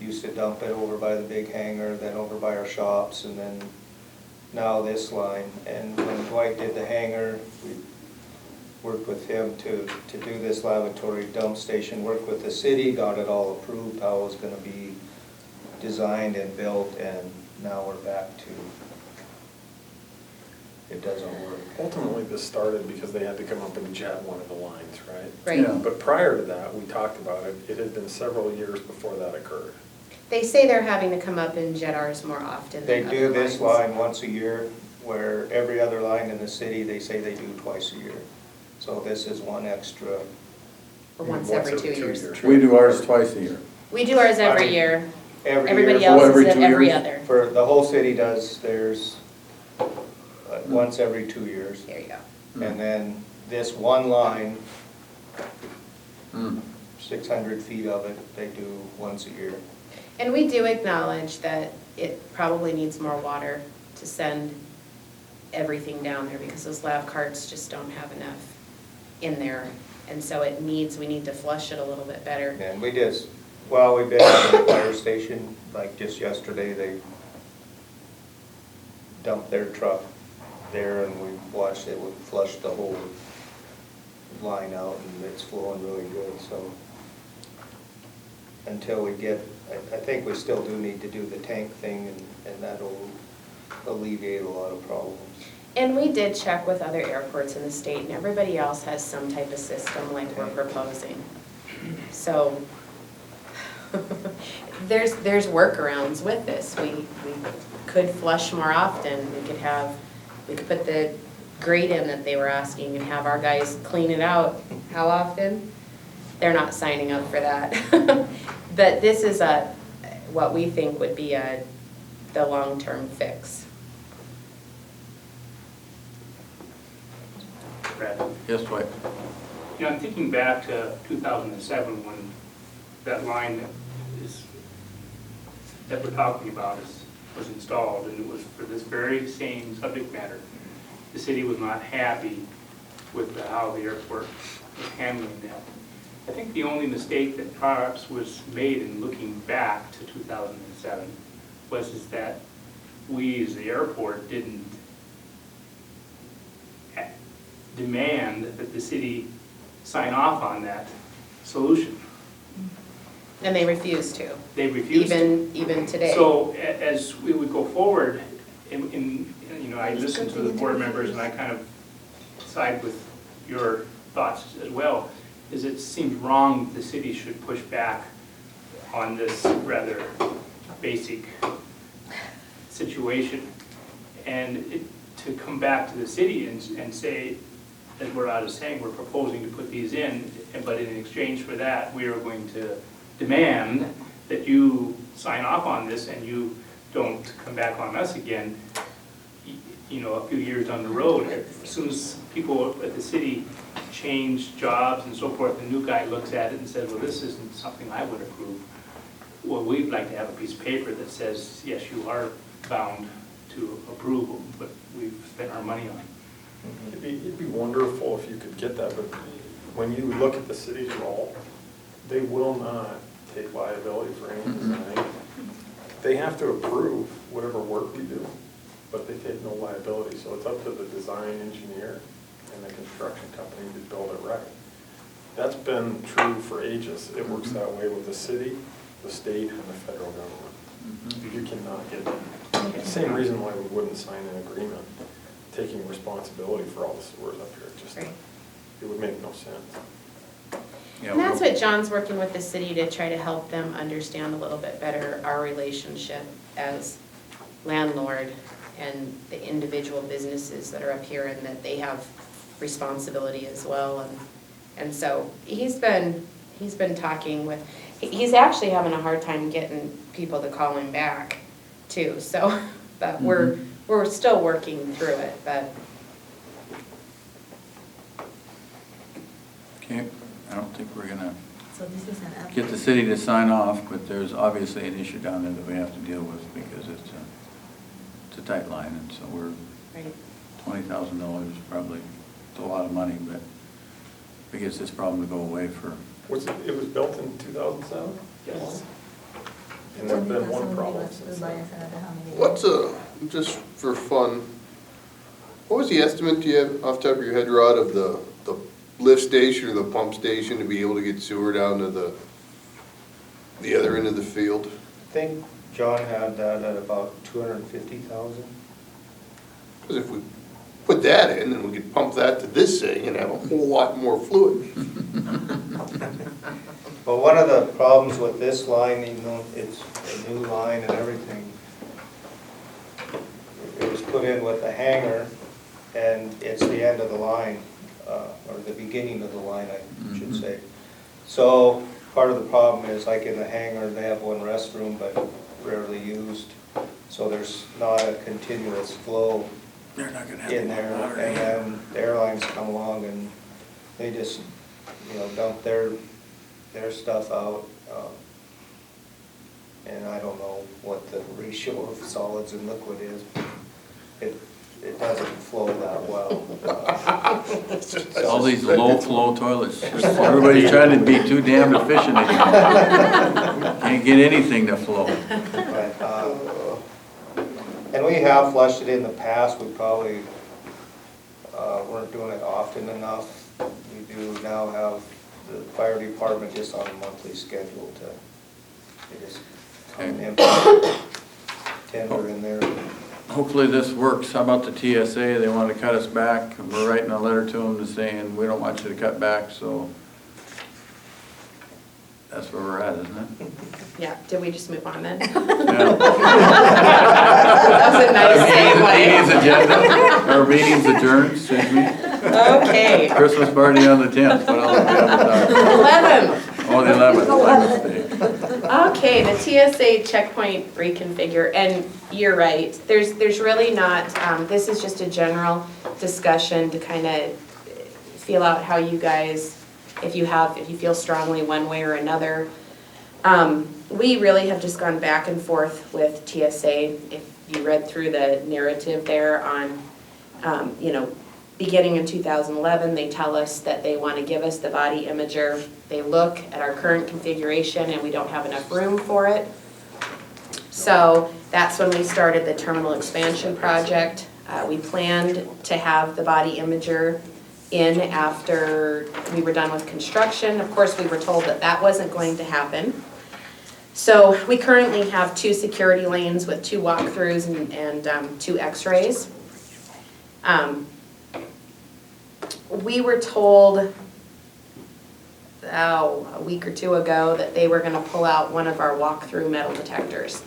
[SPEAKER 8] Used to dump it over by the big hangar, then over by our shops, and then now this line. And when Dwight did the hangar, we worked with him to do this lavatory dump station, worked with the city, got it all approved, how it was gonna be designed and built, and now we're back to, it doesn't work.
[SPEAKER 1] Ultimately, this started because they had to come up and jet one of the lines, right?
[SPEAKER 3] Right.
[SPEAKER 4] Yeah.
[SPEAKER 1] But prior to that, we talked about it, it had been several years before that occurred.
[SPEAKER 3] They say they're having to come up and jet ours more often
[SPEAKER 8] They
[SPEAKER 3] than
[SPEAKER 8] do
[SPEAKER 3] other
[SPEAKER 8] this
[SPEAKER 3] lines.
[SPEAKER 8] line once a year, where every other line in the city, they say they do twice a year. So this is one extra.
[SPEAKER 3] Or once every 2 years.
[SPEAKER 4] We do ours twice a year.
[SPEAKER 3] We do ours every
[SPEAKER 8] Right.
[SPEAKER 3] year.
[SPEAKER 8] Every
[SPEAKER 3] Everybody
[SPEAKER 8] year.
[SPEAKER 3] else
[SPEAKER 4] every
[SPEAKER 3] is
[SPEAKER 4] 2
[SPEAKER 3] every
[SPEAKER 4] years?
[SPEAKER 3] other.
[SPEAKER 8] For, the whole city does theirs once every 2 years.
[SPEAKER 3] There you go.
[SPEAKER 8] And then this one line,
[SPEAKER 4] Hmm.
[SPEAKER 8] 600 feet of it, they do once a year.
[SPEAKER 3] And we do acknowledge that it probably needs more water to send everything down there because those lav carts just don't have enough in there. And so we need to flush it a little bit better.
[SPEAKER 8] And we just, well, we've been at the fire station, like just yesterday, they dumped their truck there and we watched it, we flushed the whole line out and it's flowing really good, so. Until we get, I think we still do need to do the tank thing and that'll alleviate a lot of problems.
[SPEAKER 3] And we did check with other airports in the state, and everybody else has some type of system like we're proposing. So there's workarounds with this. We could flush more often. We could put the grate in that they were asking and have our guys clean it out. How often? They're not signing up for that. But this is what we think would be the long-term fix.
[SPEAKER 11] Brad.
[SPEAKER 4] Yes, Dwight?
[SPEAKER 11] You know, I'm thinking back to 2007 when that line that we're talking about was installed, and it was for this very same subject matter. The city was not happy with how the airport was handling that. I think the only mistake that perhaps was made in looking back to 2007 was that we as the airport didn't demand that the city sign off on that solution.
[SPEAKER 3] And they refuse to.
[SPEAKER 11] They refused to.
[SPEAKER 3] Even today.
[SPEAKER 11] So as we would go forward, you know, I listened to the board members and I kind of side with your thoughts as well, is it seems wrong the city should push back on this rather basic situation. And to come back to the city and say, as we're out of saying, we're proposing to put these in, but in exchange for that, we are going to demand that you sign off on this and you don't come back on us again, you know, a few years down the road. As soon as people at the city change jobs and so forth, the new guy looks at it and says, well, this isn't something I would approve. Well, we'd like to have a piece of paper that says, yes, you are bound to approve what we've spent our money on.
[SPEAKER 1] It'd be wonderful if you could get that, but when you look at the city's role, they will not take liability for any design. They have to approve whatever work we do, but they take no liability. So it's up to the design engineer and the construction company to build it right. That's been true for ages. It works that way with the city, the state, and the federal government. You cannot get that. Same reason why we wouldn't sign an agreement taking responsibility for all the sewers up here. Just,
[SPEAKER 3] Right.
[SPEAKER 1] it would make no sense.
[SPEAKER 4] Yeah,
[SPEAKER 3] And that's what John's working with the city to try to help them understand a little bit better our relationship as landlord and the individual businesses that are up here and that they have responsibility as well. And And so he's been talking with, he's actually having a hard time getting people to call him back too, so, but we're still working through it, but.
[SPEAKER 4] Okay, I don't think we're gonna
[SPEAKER 6] So this is an app.
[SPEAKER 4] get the city to sign off, but there's obviously an issue down there that we have to deal with because it's a tight line, and so we're,
[SPEAKER 3] Right.
[SPEAKER 4] $20,000 is probably a lot of money, but we get this problem to go away for,
[SPEAKER 1] It was built in 2007?
[SPEAKER 11] Yes.
[SPEAKER 1] And there's been one problem
[SPEAKER 6] We'll
[SPEAKER 1] since
[SPEAKER 6] buy
[SPEAKER 1] then.
[SPEAKER 6] us another how many?
[SPEAKER 7] What's just for fun, what was the estimate you have off the top of your head, Rod, of the lift station or the pump station to be able to get sewer down to the other end of the field?
[SPEAKER 8] I think John had that at about 250,000.
[SPEAKER 7] Because if we put that in, then we could pump that to this thing and have a whole lot more fluid.
[SPEAKER 8] But one of the problems with this line, even though it's a new line and everything, it was put in with a hanger, and it's the end of the line, or the beginning of the line, I should say. So part of the problem is, like in the hangar, they have one restroom, but rarely used. So there's not a continuous flow
[SPEAKER 4] they're not gonna have
[SPEAKER 8] in
[SPEAKER 4] any
[SPEAKER 8] there,
[SPEAKER 4] water.
[SPEAKER 8] and then the airlines come along and they just, dump their stuff out. And I don't know what the ratio of solids and liquid is. It doesn't flow that well.
[SPEAKER 4] All these low-flow toilets, everybody's trying to be too damn efficient anymore. Can't get anything to flow.
[SPEAKER 8] But, and we have flushed it in the past, we probably weren't doing it often enough. We do now have the fire department just on a monthly schedule they just come in, tender in there.
[SPEAKER 4] Hopefully this works. How about the TSA? They want to cut us back. We're writing a letter to them saying, we don't want you to cut back, so that's where we're at, isn't it?
[SPEAKER 3] Yeah, did we just move on then?
[SPEAKER 4] Yeah.
[SPEAKER 3] That was a nice
[SPEAKER 4] Meeting's
[SPEAKER 3] segue.
[SPEAKER 4] agenda, our meeting's adjourned, excuse me.
[SPEAKER 3] Okay.
[SPEAKER 4] Christmas party on the 10th, what else? we have to talk about?
[SPEAKER 3] 11.
[SPEAKER 4] Oh, the 11th, my mistake.
[SPEAKER 3] Okay, the TSA checkpoint reconfigure, and you're right, there's really not, this is just a general discussion to kind of feel out how you guys, if you feel strongly one way or another. We really have just gone back and forth with TSA. If you read through the narrative there on, beginning in 2011, they tell us that they want to give us the body imager. They look at our current configuration and we don't have enough room for it. So that's when we started the terminal expansion project. We planned to have the body imager in after we were done with construction. Of course, we were told that that wasn't going to happen. So we currently have 2 security lanes with 2 walkthroughs and 2 x-rays. We were told, a week or 2 ago that they were gonna pull out one of our walkthrough metal detectors.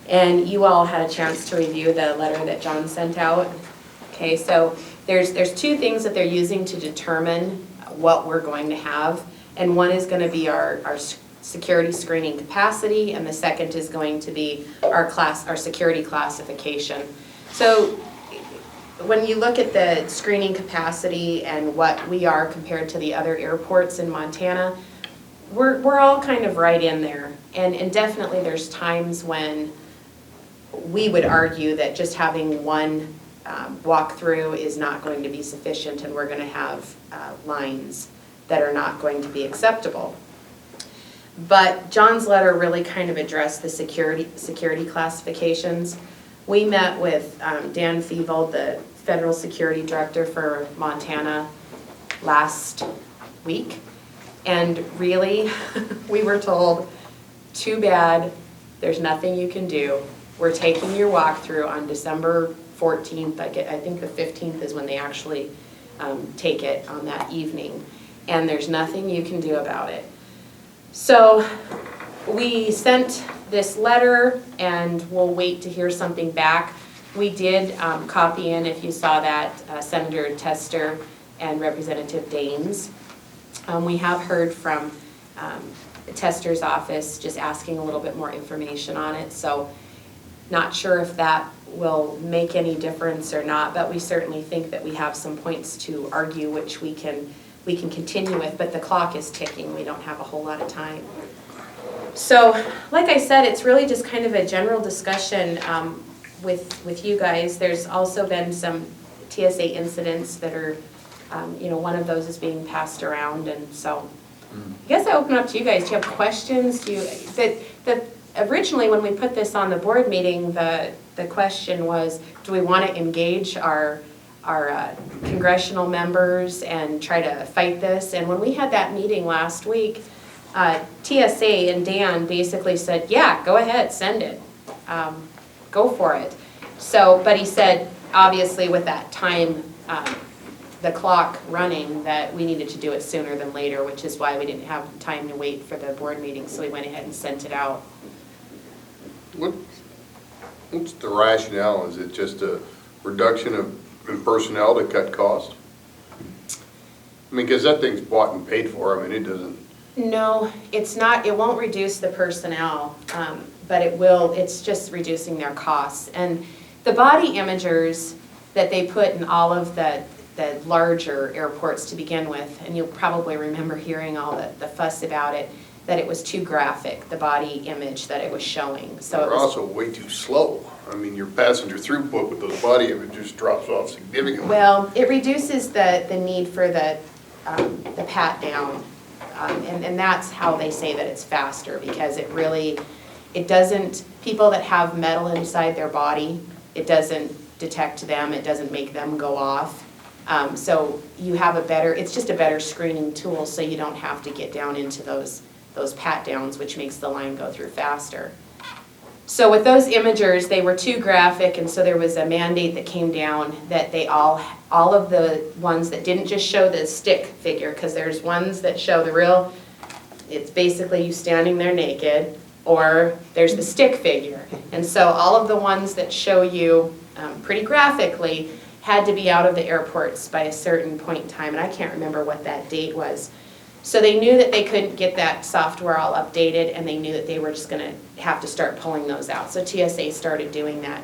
[SPEAKER 3] And you all had a chance to review the letter that John sent out. Okay, so there's 2 things that they're using to determine what we're going to have. And one is gonna be our security screening capacity, and the second is going to be our security classification. So when you look at the screening capacity and what we are compared to the other airports in Montana, we're all kind of right in there. And definitely there's times when we would argue that just having one walkthrough is not going to be sufficient, and we're going to have lines that are not going to be acceptable. But John's letter really kind of addressed the security classifications. We met with Dan Feevold, the Federal Security Director for Montana, last week. And really, we were told, too bad, there's nothing you can do. We're taking your walkthrough on December 14th. I think the 15th is when they actually take it on that evening. And there's nothing you can do about it. So we sent this letter and we'll wait to hear something back. We did copy in, if you saw that, Senator Tester and Representative Daines. We have heard from the tester's office, just asking a little bit more information on it, so not sure if that will make any difference or not, but we certainly think that we have some points to argue, which we can continue with, but the clock is ticking, we don't have a whole lot of time. So, like I said, it's really just kind of a general discussion with you guys. There's also been some TSA incidents that are, one of those is being passed around, and so I guess I open up to you guys. Do you have questions? Originally, when we put this on the board meeting, the question was, do we want to engage our congressional members and try to fight this? And when we had that meeting last week, TSA and Dan basically said, yeah, go ahead, send it. Go for it. So, but he said, obviously with that time, the clock running, that we needed to do it sooner than later, which is why we didn't have time to wait for the board meeting, so we went ahead and sent it out.
[SPEAKER 7] What's the rationale? Is it just a reduction in personnel to cut costs? I mean, because that thing's bought and paid for. I mean, it doesn't.
[SPEAKER 3] No, it's not. It won't reduce the personnel, but it will. It's just reducing their costs. And the body imagers that they put in all of the larger airports to begin with, and you'll probably remember hearing all the fuss about it, that it was too graphic, the body image that it was showing. So
[SPEAKER 7] They're also way too slow. I mean, your passenger throughput with those body images drops off significantly.
[SPEAKER 3] Well, it reduces the need for the pat down, and that's how they say that it's faster, because it doesn't, people that have metal inside their body, it doesn't detect them, it doesn't make them go off. So you have it's just a better screening tool, so you don't have to get down into those pat downs, which makes the line go through faster. So with those imagers, they were too graphic, and so there was a mandate that came down that they all of the ones that didn't just show the stick figure, because there's ones that show the real, it's basically you standing there naked, or there's the stick figure. And so all of the ones that show you pretty graphically had to be out of the airports by a certain point in time, and I can't remember what that date was. So they knew that they couldn't get that software all updated, and they knew that they were just going to have to start pulling those out. So TSA started doing that.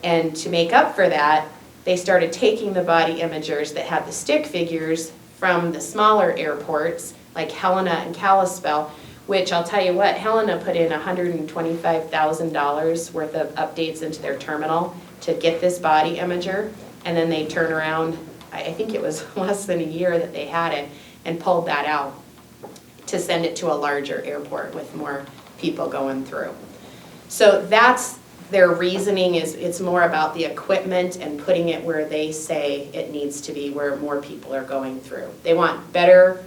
[SPEAKER 3] And to make up for that, they started taking the body imagers that had the stick figures from the smaller airports, like Helena and Kalispell, which I'll tell you what, Helena put in $125,000 worth of updates into their terminal to get this body imager. And then they turn around, I think it was less than a year that they had it, and pulled that out to send it to a larger airport with more people going through. So that's their reasoning, is it's more about the equipment and putting it where they say it needs to be, where more people are going through. They want better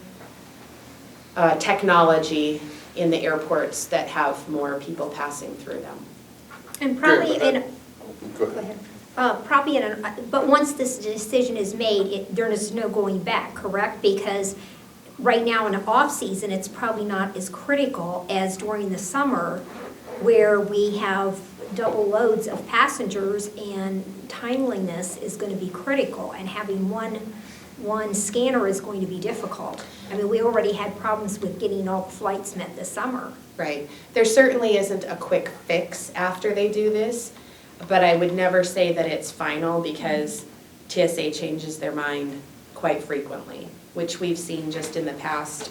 [SPEAKER 3] technology in the airports that have more people passing through them.
[SPEAKER 10] And probably
[SPEAKER 7] Go
[SPEAKER 10] in,
[SPEAKER 7] ahead.
[SPEAKER 10] go ahead. But once this decision is made, there is no going back, correct? Because right now in the off-season, it's probably not as critical as during the summer, where we have double loads of passengers, and timeliness is going to be critical, and having one scanner is going to be difficult. I mean, we already had problems with getting all the flights met this summer.
[SPEAKER 3] Right. There certainly isn't a quick fix after they do this, but I would never say that it's final, because TSA changes their mind quite frequently, which we've seen just in the past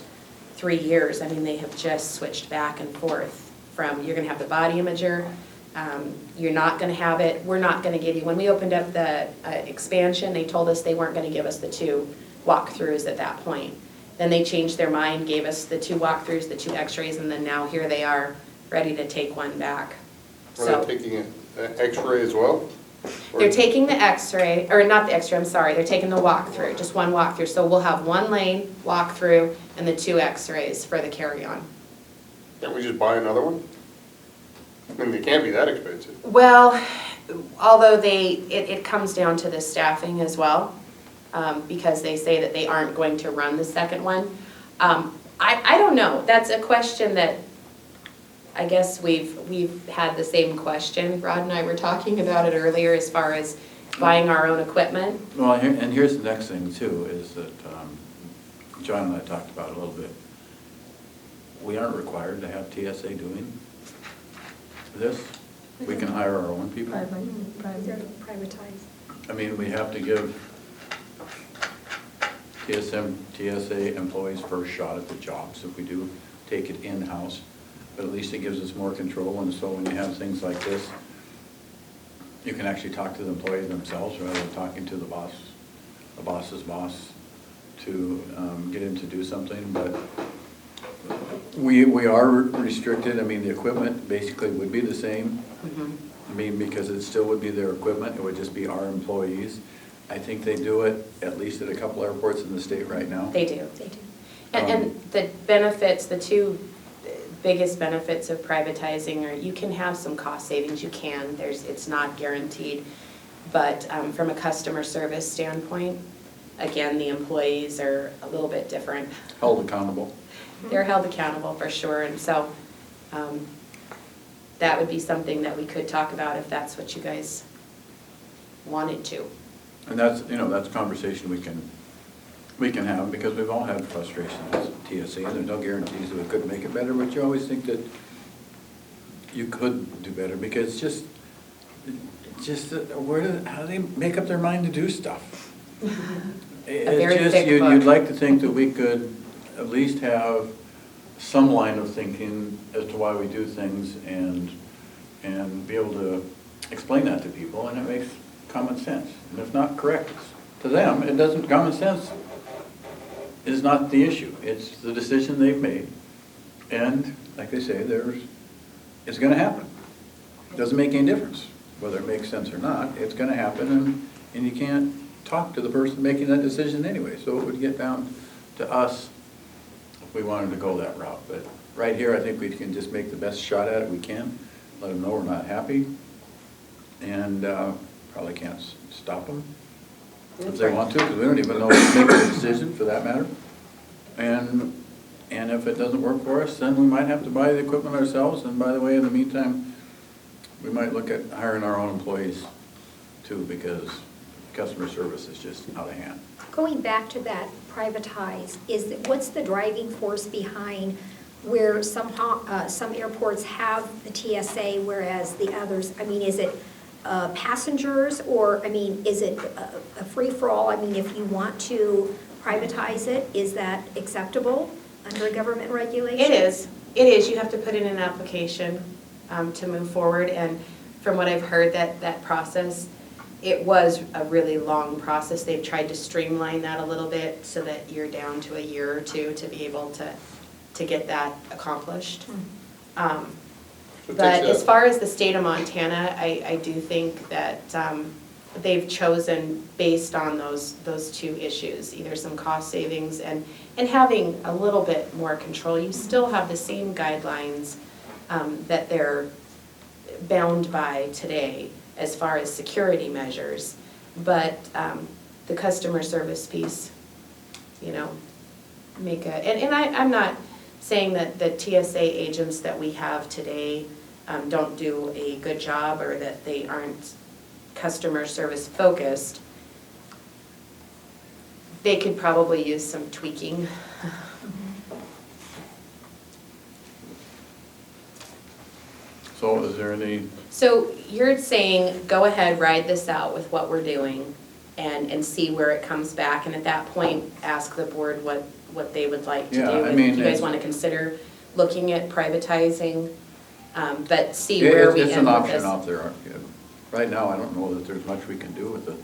[SPEAKER 3] 3 years. I mean, they have just switched back and forth from, you're gonna have the body imager, you're not gonna have it, we're not gonna give you, when we opened up the expansion, they told us they weren't gonna give us the 2 walkthroughs at that point. Then they changed their mind, gave us the 2 walkthroughs, the 2 x-rays, and then now here they are, ready to take one back.
[SPEAKER 7] Are they taking an x-ray as well? Or-
[SPEAKER 3] They're taking the x-ray, or not the x-ray, I'm sorry, they're taking the walkthrough, just one walkthrough. So we'll have 1 lane walkthrough and the 2 x-rays for the carry-on.
[SPEAKER 7] Can't we just buy another one? I mean, they can't be that expensive.
[SPEAKER 3] Well, although it comes down to the staffing as well, because they say that they aren't going to run the second one. I don't know, that's a question that I guess we've had the same question. Rod and I were talking about it earlier as far as buying our own equipment.
[SPEAKER 4] Well, and here's the next thing too, is that John and I talked about it a little bit. We aren't required to have TSA doing this. We can hire our own people.
[SPEAKER 10] They're privatized.
[SPEAKER 4] I mean, we have to give TSA employees first shot at the jobs if we do take it in-house. But at least it gives us more control, and so when you have things like this, you can actually talk to the employees themselves rather than talking to the boss's boss to get him to do something. But we are restricted. I mean, the equipment basically would be the same. I mean, because it still would be their equipment, it would just be our employees. I think they do it at least at a couple airports in the state right now.
[SPEAKER 3] They do. They do. And the benefits, the two biggest benefits of privatizing are you can have some cost savings, you can, it's not guaranteed. But from a customer service standpoint, again, the employees are a little bit different.
[SPEAKER 4] Held accountable.
[SPEAKER 3] They're held accountable for sure, and so that would be something that we could talk about if that's what you guys wanted to.
[SPEAKER 4] And that's, that's a conversation we can have, because we've all had frustration with TSA, and there's no guarantees that we could make it better, but you always think that you could do better, because how do they make up their mind to do stuff?
[SPEAKER 3] very thick book.
[SPEAKER 4] You'd like to think that we could at least have some line of thinking as to why we do things, and be able to explain that to people, and it makes common sense. And if not correct to them, it doesn't, common sense is not the issue. It's the decision they've made. And like they say, it's gonna happen. It doesn't make any difference whether it makes sense or not. It's gonna happen, and you can't talk to the person making that decision anyway. So it would get down to us if we wanted to go that route. But right here, I think we can just make the best shot at it we can, let them know we're not happy, and probably can't stop them if they want to, because we don't even know if to make a decision for that matter. And if it doesn't work for us, then we might have to buy the equipment ourselves. And by the way, in the meantime, we might look at hiring our own employees too, because customer service is just out of hand.
[SPEAKER 10] Going back to that privatized, what's the driving force behind where some airports have the TSA, whereas the others, I mean, is it passengers, or, I mean, is it a free-for-all? I mean, if you want to privatize it, is that acceptable under government regulation?
[SPEAKER 3] It is. It is. You have to put in an application to move forward, and from what I've heard, that process, it was a really long process. They've tried to streamline that a little bit so that you're down to a year or two to be able to get that accomplished. But as far as the state of Montana, I do think that they've chosen based on those two issues, either some cost savings and having a little bit more control. You still have the same guidelines that they're bound by today as far as security measures, but the customer service piece, I'm not saying that the TSA agents that we have today don't do a good job or that they aren't customer service focused. They could probably use some tweaking.
[SPEAKER 4] So is there any?
[SPEAKER 3] So you're saying, go ahead, ride this out with what we're doing and see where it comes back, and at that point, ask the board what they would like to do.
[SPEAKER 4] Yeah, I
[SPEAKER 3] And
[SPEAKER 4] mean,
[SPEAKER 3] if you guys want to consider looking at privatizing, but see where we end with this.
[SPEAKER 4] It's an option out there. Right now, I don't know that there's much we can do with the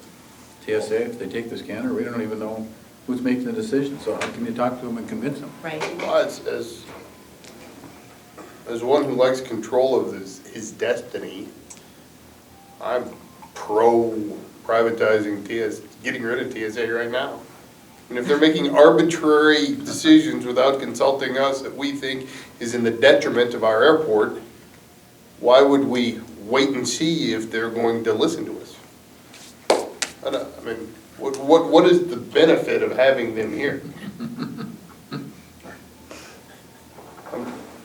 [SPEAKER 4] TSA. If they take the scanner, we don't even know who's making the decision, so how can you talk to them and convince them?
[SPEAKER 3] Right.
[SPEAKER 7] Well, as one who likes control of his destiny, I'm pro privatizing getting rid of TSA right now. And if they're making arbitrary decisions without consulting us that we think is in the detriment of our airport, why would we wait and see if they're going to listen to us? I mean, what is the benefit of having them here?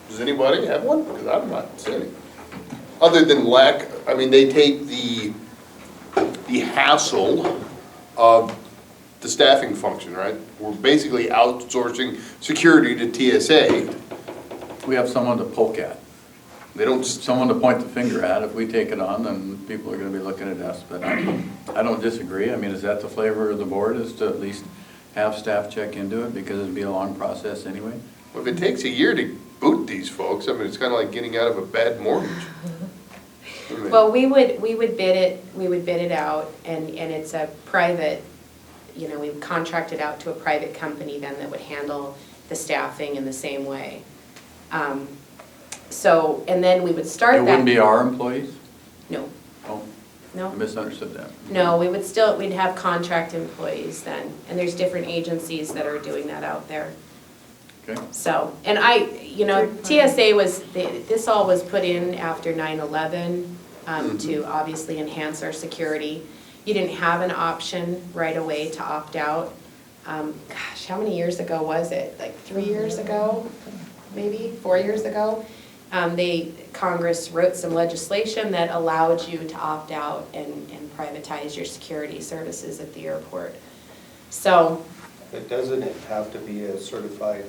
[SPEAKER 7] Does anybody have one? Because I'm not seeing it. Other than they take the hassle of the staffing function, right? We're basically outsourcing security to TSA.
[SPEAKER 4] We have someone to poke at,
[SPEAKER 7] They don't,
[SPEAKER 4] someone to point the finger at. If we take it on, then people are gonna be looking at us, but I don't disagree. I mean, is that the flavor of the board, is to at least have staff check into it, because it'd be a long process anyway?
[SPEAKER 7] if it takes a year to boot these folks, I mean, it's kind of like getting out of a bad mortgage. I mean,
[SPEAKER 3] Well, we would bid it out, and it's a private, you know, we would contract it out to a private company then that would handle the staffing in the same way. So, and then we would start
[SPEAKER 4] It
[SPEAKER 3] that.
[SPEAKER 4] wouldn't be our employees?
[SPEAKER 3] No,
[SPEAKER 4] Oh,
[SPEAKER 3] no.
[SPEAKER 4] I misunderstood that.
[SPEAKER 3] No, we'd have contract employees then, and there's different agencies that are doing that out there.
[SPEAKER 4] Okay.
[SPEAKER 3] So, and you know, TSA this all was put in after 9/11 to obviously enhance our security. You didn't have an option right away to opt out. Gosh, how many years ago was it? Like 3 years ago, maybe 4 years ago? Congress wrote some legislation that allowed you to opt out and privatize your security services at the airport. So,
[SPEAKER 8] But doesn't it have to be a certified?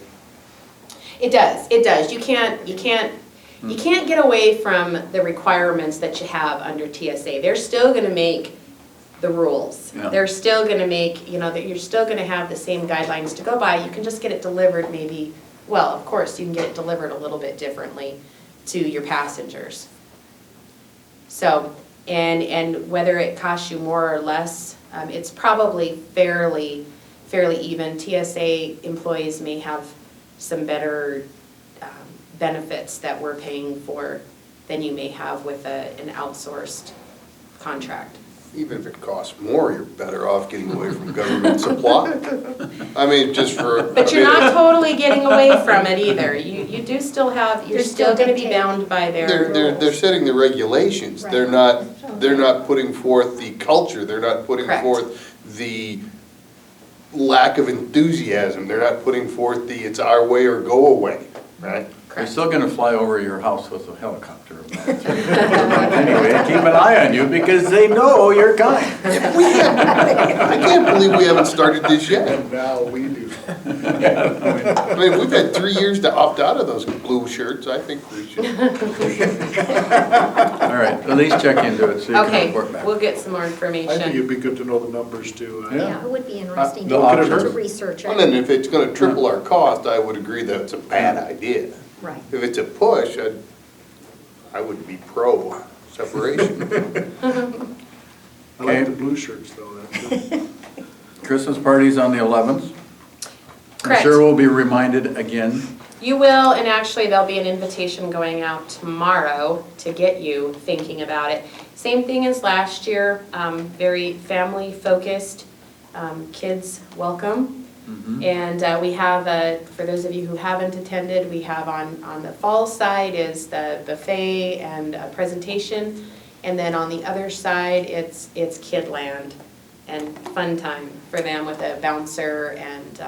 [SPEAKER 3] it does. You can't get away from the requirements that you have under TSA. They're still gonna make the rules.
[SPEAKER 4] Yeah.
[SPEAKER 3] They're still gonna make, you know, that you're still gonna have the same guidelines to go by. You can just get it delivered maybe, well, of course, you can get it delivered a little bit differently to your passengers. So, and whether it costs you more or less, it's probably fairly even. TSA employees may have some better benefits that we're paying for than you may have with an outsourced contract.
[SPEAKER 7] even if it costs more, you're better off getting away from government supply. I mean, just for.
[SPEAKER 3] But you're not totally getting away from it either. You do still have, you're
[SPEAKER 10] They're
[SPEAKER 3] still
[SPEAKER 10] still
[SPEAKER 3] gonna be
[SPEAKER 10] dictating.
[SPEAKER 3] bound by their
[SPEAKER 7] They're
[SPEAKER 3] rules.
[SPEAKER 7] setting the regulations. They're not putting forth the culture. They're not putting
[SPEAKER 3] Correct.
[SPEAKER 7] forth the lack of enthusiasm. They're not putting forth the it's our way or go away, right?
[SPEAKER 4] They're still gonna fly over your house with a helicopter. Anyway, keep an eye on you because they know you're coming.
[SPEAKER 7] I can't believe we haven't started this yet.
[SPEAKER 2] And now we do.
[SPEAKER 7] I mean, we've had 3 years to opt out of those blue shirts. I think we should.
[SPEAKER 4] All right, at least check into it so you can
[SPEAKER 3] Okay,
[SPEAKER 4] report back.
[SPEAKER 3] we'll get some more
[SPEAKER 2] I think
[SPEAKER 3] information.
[SPEAKER 2] it'd be good to know the numbers too.
[SPEAKER 10] Yeah, it would be interesting
[SPEAKER 4] The
[SPEAKER 10] to
[SPEAKER 4] auditors.
[SPEAKER 10] research
[SPEAKER 7] And then
[SPEAKER 10] it.
[SPEAKER 7] if it's gonna triple our cost, I would agree that it's a bad idea.
[SPEAKER 10] Right.
[SPEAKER 7] If it's a push, I would be pro separation.
[SPEAKER 2] I
[SPEAKER 4] Okay.
[SPEAKER 2] like the blue shirts though. That's good.
[SPEAKER 4] Christmas party's on the 11th. I'm
[SPEAKER 3] Correct.
[SPEAKER 4] sure we'll be reminded again.
[SPEAKER 3] You will, and actually there'll be an invitation going out tomorrow to get you thinking about it. Same thing as last year, very family focused, kids welcome. And we have, for those of you who haven't attended, we have on the fall side is the buffet and a presentation. And then on the other side, it's Kidland and fun time for them with a bouncer and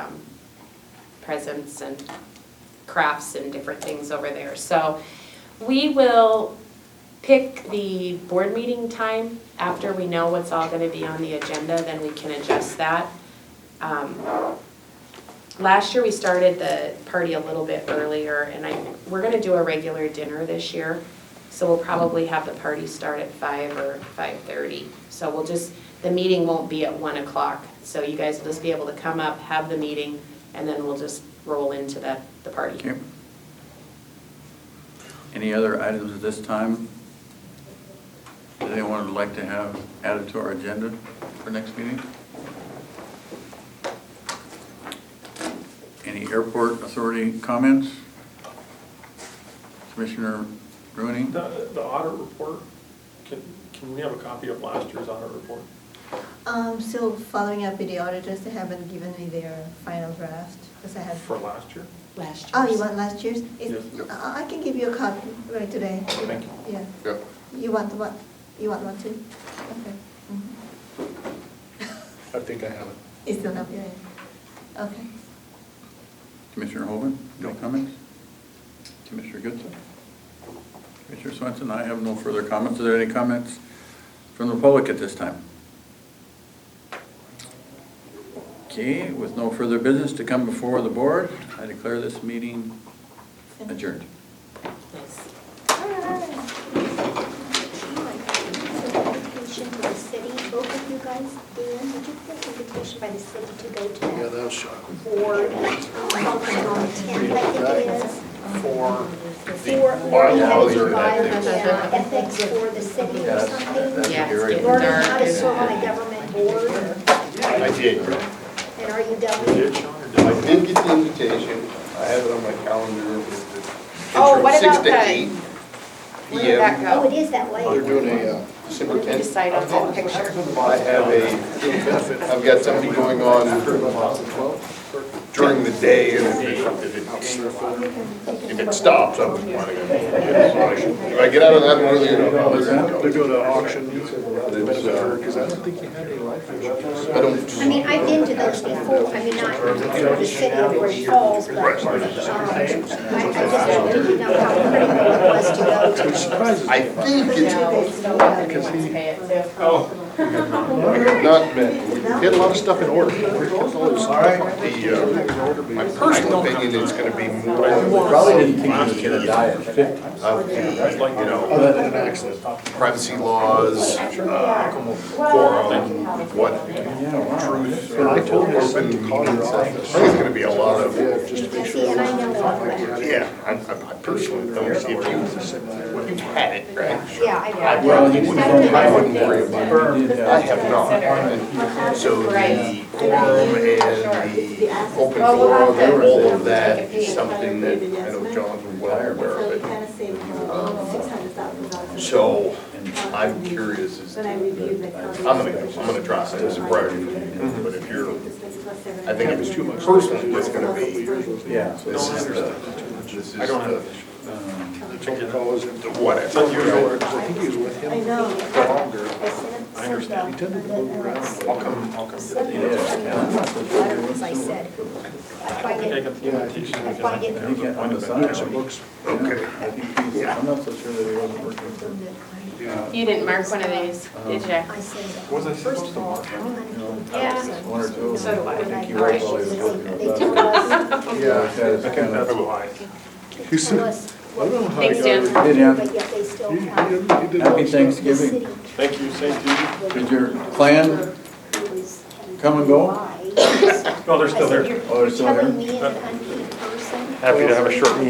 [SPEAKER 3] presents and crafts and different things over there. So we will pick the board meeting time after we know what's all gonna be on the agenda, then we can adjust that. Last year, we started the party a little bit earlier, and we're gonna do a regular dinner this year. So we'll probably have the party start at 5 or 5:30. So the meeting won't be at 1 o'clock. So you guys will just be able to come up, have the meeting, and then we'll just roll into the party.
[SPEAKER 4] Okay. Any other items at this time that anyone would like to have added to our agenda for next meeting? Any airport authority comments? Commissioner Rooney?
[SPEAKER 1] The audit report, can we have a copy of last year's audit report?
[SPEAKER 6] Still following up with the auditors, they haven't given me their final draft, because I have.
[SPEAKER 1] For last year?
[SPEAKER 3] Last year.
[SPEAKER 6] Oh, you want last year's?
[SPEAKER 1] Yes.
[SPEAKER 6] I can give you a copy right today.
[SPEAKER 1] Thank you.
[SPEAKER 6] Yeah.
[SPEAKER 7] Yeah.
[SPEAKER 6] You want one? You want one too? Okay.
[SPEAKER 2] I think I have it.
[SPEAKER 6] It's still up there. Okay.
[SPEAKER 4] Commissioner Hogan, no comments? Commissioner Goodson? Commissioner Swenson, I have no further comments. Are there any comments from the public at this time? Okay, with no further business to come before the board, I declare this meeting adjourned.
[SPEAKER 10] Invitation to the city, both of you guys, Dan, did you get an invitation by the city to go to
[SPEAKER 2] Yeah,
[SPEAKER 10] that
[SPEAKER 2] that was shocking.
[SPEAKER 10] board, something on the 10th, I think it is?
[SPEAKER 7] For
[SPEAKER 10] For
[SPEAKER 7] bylaws or
[SPEAKER 10] bylaws,
[SPEAKER 7] ethics.
[SPEAKER 10] yeah, ethics for the city or
[SPEAKER 4] That's
[SPEAKER 10] something.
[SPEAKER 3] Yeah, it's
[SPEAKER 4] very-
[SPEAKER 3] getting
[SPEAKER 10] Learning
[SPEAKER 3] dark.
[SPEAKER 10] how to serve on a government board,
[SPEAKER 7] I did.
[SPEAKER 10] and are you
[SPEAKER 1] You
[SPEAKER 10] done?
[SPEAKER 1] did, Sean, or did
[SPEAKER 7] I did get the invitation. I have it on my calendar.
[SPEAKER 3] Oh, what
[SPEAKER 7] It's from
[SPEAKER 3] about
[SPEAKER 7] 6 to
[SPEAKER 3] the-
[SPEAKER 7] 8
[SPEAKER 3] Where did that
[SPEAKER 7] PM.
[SPEAKER 10] Oh, it
[SPEAKER 3] go?
[SPEAKER 10] is that late.
[SPEAKER 2] They're doing a,
[SPEAKER 7] December
[SPEAKER 3] What did you
[SPEAKER 7] 10th.
[SPEAKER 3] decide on that picture?
[SPEAKER 7] I have I've got something going on during the day, and if it stops, I'm planning on. If I get out of that early enough,
[SPEAKER 2] they're doing an auction, because I don't think you had any life insurance.
[SPEAKER 7] I don't.
[SPEAKER 10] I mean, I've been to those before, I mean, not for the city of Great Falls, but, I just didn't know how critical it was to go to.
[SPEAKER 2] Surprises
[SPEAKER 7] I
[SPEAKER 2] me.
[SPEAKER 7] think it's
[SPEAKER 3] Because he pay it too.
[SPEAKER 11] Oh,
[SPEAKER 7] not meant.
[SPEAKER 2] He had a lot of stuff in order.
[SPEAKER 7] My personal opinion is gonna be
[SPEAKER 4] We
[SPEAKER 7] more
[SPEAKER 4] probably didn't think he was gonna die at 50.
[SPEAKER 7] of the, you know,
[SPEAKER 2] Other than an accident.
[SPEAKER 7] privacy laws, quorum, what
[SPEAKER 4] Yeah, wow.
[SPEAKER 7] truth,
[SPEAKER 2] And I told him
[SPEAKER 7] open
[SPEAKER 2] to call
[SPEAKER 7] meetings.
[SPEAKER 2] your
[SPEAKER 7] I
[SPEAKER 2] office.
[SPEAKER 7] think it's gonna be a lot of,
[SPEAKER 2] Yeah, just to make
[SPEAKER 10] See,
[SPEAKER 2] sure.
[SPEAKER 10] and I know all that.
[SPEAKER 7] yeah, I personally don't see if you had it, right?
[SPEAKER 10] Yeah, I.
[SPEAKER 4] Well, he didn't have
[SPEAKER 7] I wouldn't worry about
[SPEAKER 4] He did
[SPEAKER 7] it. I
[SPEAKER 4] have-
[SPEAKER 7] have not. And so the quorum and the open
[SPEAKER 3] Well, we'll have
[SPEAKER 7] forum,
[SPEAKER 3] to
[SPEAKER 7] all of that
[SPEAKER 3] take a
[SPEAKER 7] is
[SPEAKER 3] peek.
[SPEAKER 7] something that I know John's well aware of it.
[SPEAKER 6] kind of saved $600,000.
[SPEAKER 7] So I'm curious as to, I'm gonna try, it's a priority for me, but if you're, I think if it's too much personal, it's gonna be,
[SPEAKER 4] Yeah.
[SPEAKER 7] this is the,
[SPEAKER 1] I don't have
[SPEAKER 7] whatever.
[SPEAKER 2] I think he was with him
[SPEAKER 6] I know.
[SPEAKER 2] longer.
[SPEAKER 6] I
[SPEAKER 2] understand. He tended to move around.
[SPEAKER 1] I'll come get
[SPEAKER 4] Yeah,
[SPEAKER 1] it.
[SPEAKER 4] and I'm not so sure.
[SPEAKER 10] As I said, I
[SPEAKER 1] I
[SPEAKER 10] find
[SPEAKER 1] think I
[SPEAKER 10] it,
[SPEAKER 1] got the invitation.
[SPEAKER 10] I find it-
[SPEAKER 4] I think on the side,
[SPEAKER 2] Some books.
[SPEAKER 7] Okay.
[SPEAKER 4] I think he's, I'm not so sure that he wasn't working for.
[SPEAKER 3] You didn't mark one of these, did you?
[SPEAKER 10] I say that.
[SPEAKER 1] Was I supposed to mark?
[SPEAKER 3] Yeah.
[SPEAKER 4] One or two.
[SPEAKER 3] So do I.
[SPEAKER 4] I think he was while he was working
[SPEAKER 10] They
[SPEAKER 4] with
[SPEAKER 10] told
[SPEAKER 4] us.
[SPEAKER 10] us,
[SPEAKER 2] Yeah.
[SPEAKER 4] That's kind
[SPEAKER 1] That's
[SPEAKER 4] of.
[SPEAKER 1] why.
[SPEAKER 10] they told us,
[SPEAKER 2] I don't know how
[SPEAKER 3] Thanks,
[SPEAKER 2] he
[SPEAKER 3] Dan.
[SPEAKER 2] got
[SPEAKER 4] Hey, Dan.
[SPEAKER 10] but yet they still
[SPEAKER 2] it.
[SPEAKER 10] have
[SPEAKER 2] He did a lot
[SPEAKER 4] Happy
[SPEAKER 2] of stuff.
[SPEAKER 10] the
[SPEAKER 4] Thanksgiving.
[SPEAKER 10] city.
[SPEAKER 1] Thank you, same to you.
[SPEAKER 4] Did your clan come and go?
[SPEAKER 1] No, they're still
[SPEAKER 10] I said,
[SPEAKER 1] there.
[SPEAKER 10] "You're
[SPEAKER 4] Oh, they're still here?
[SPEAKER 10] telling me as an unpaid person?"
[SPEAKER 1] Happy to have a short meeting.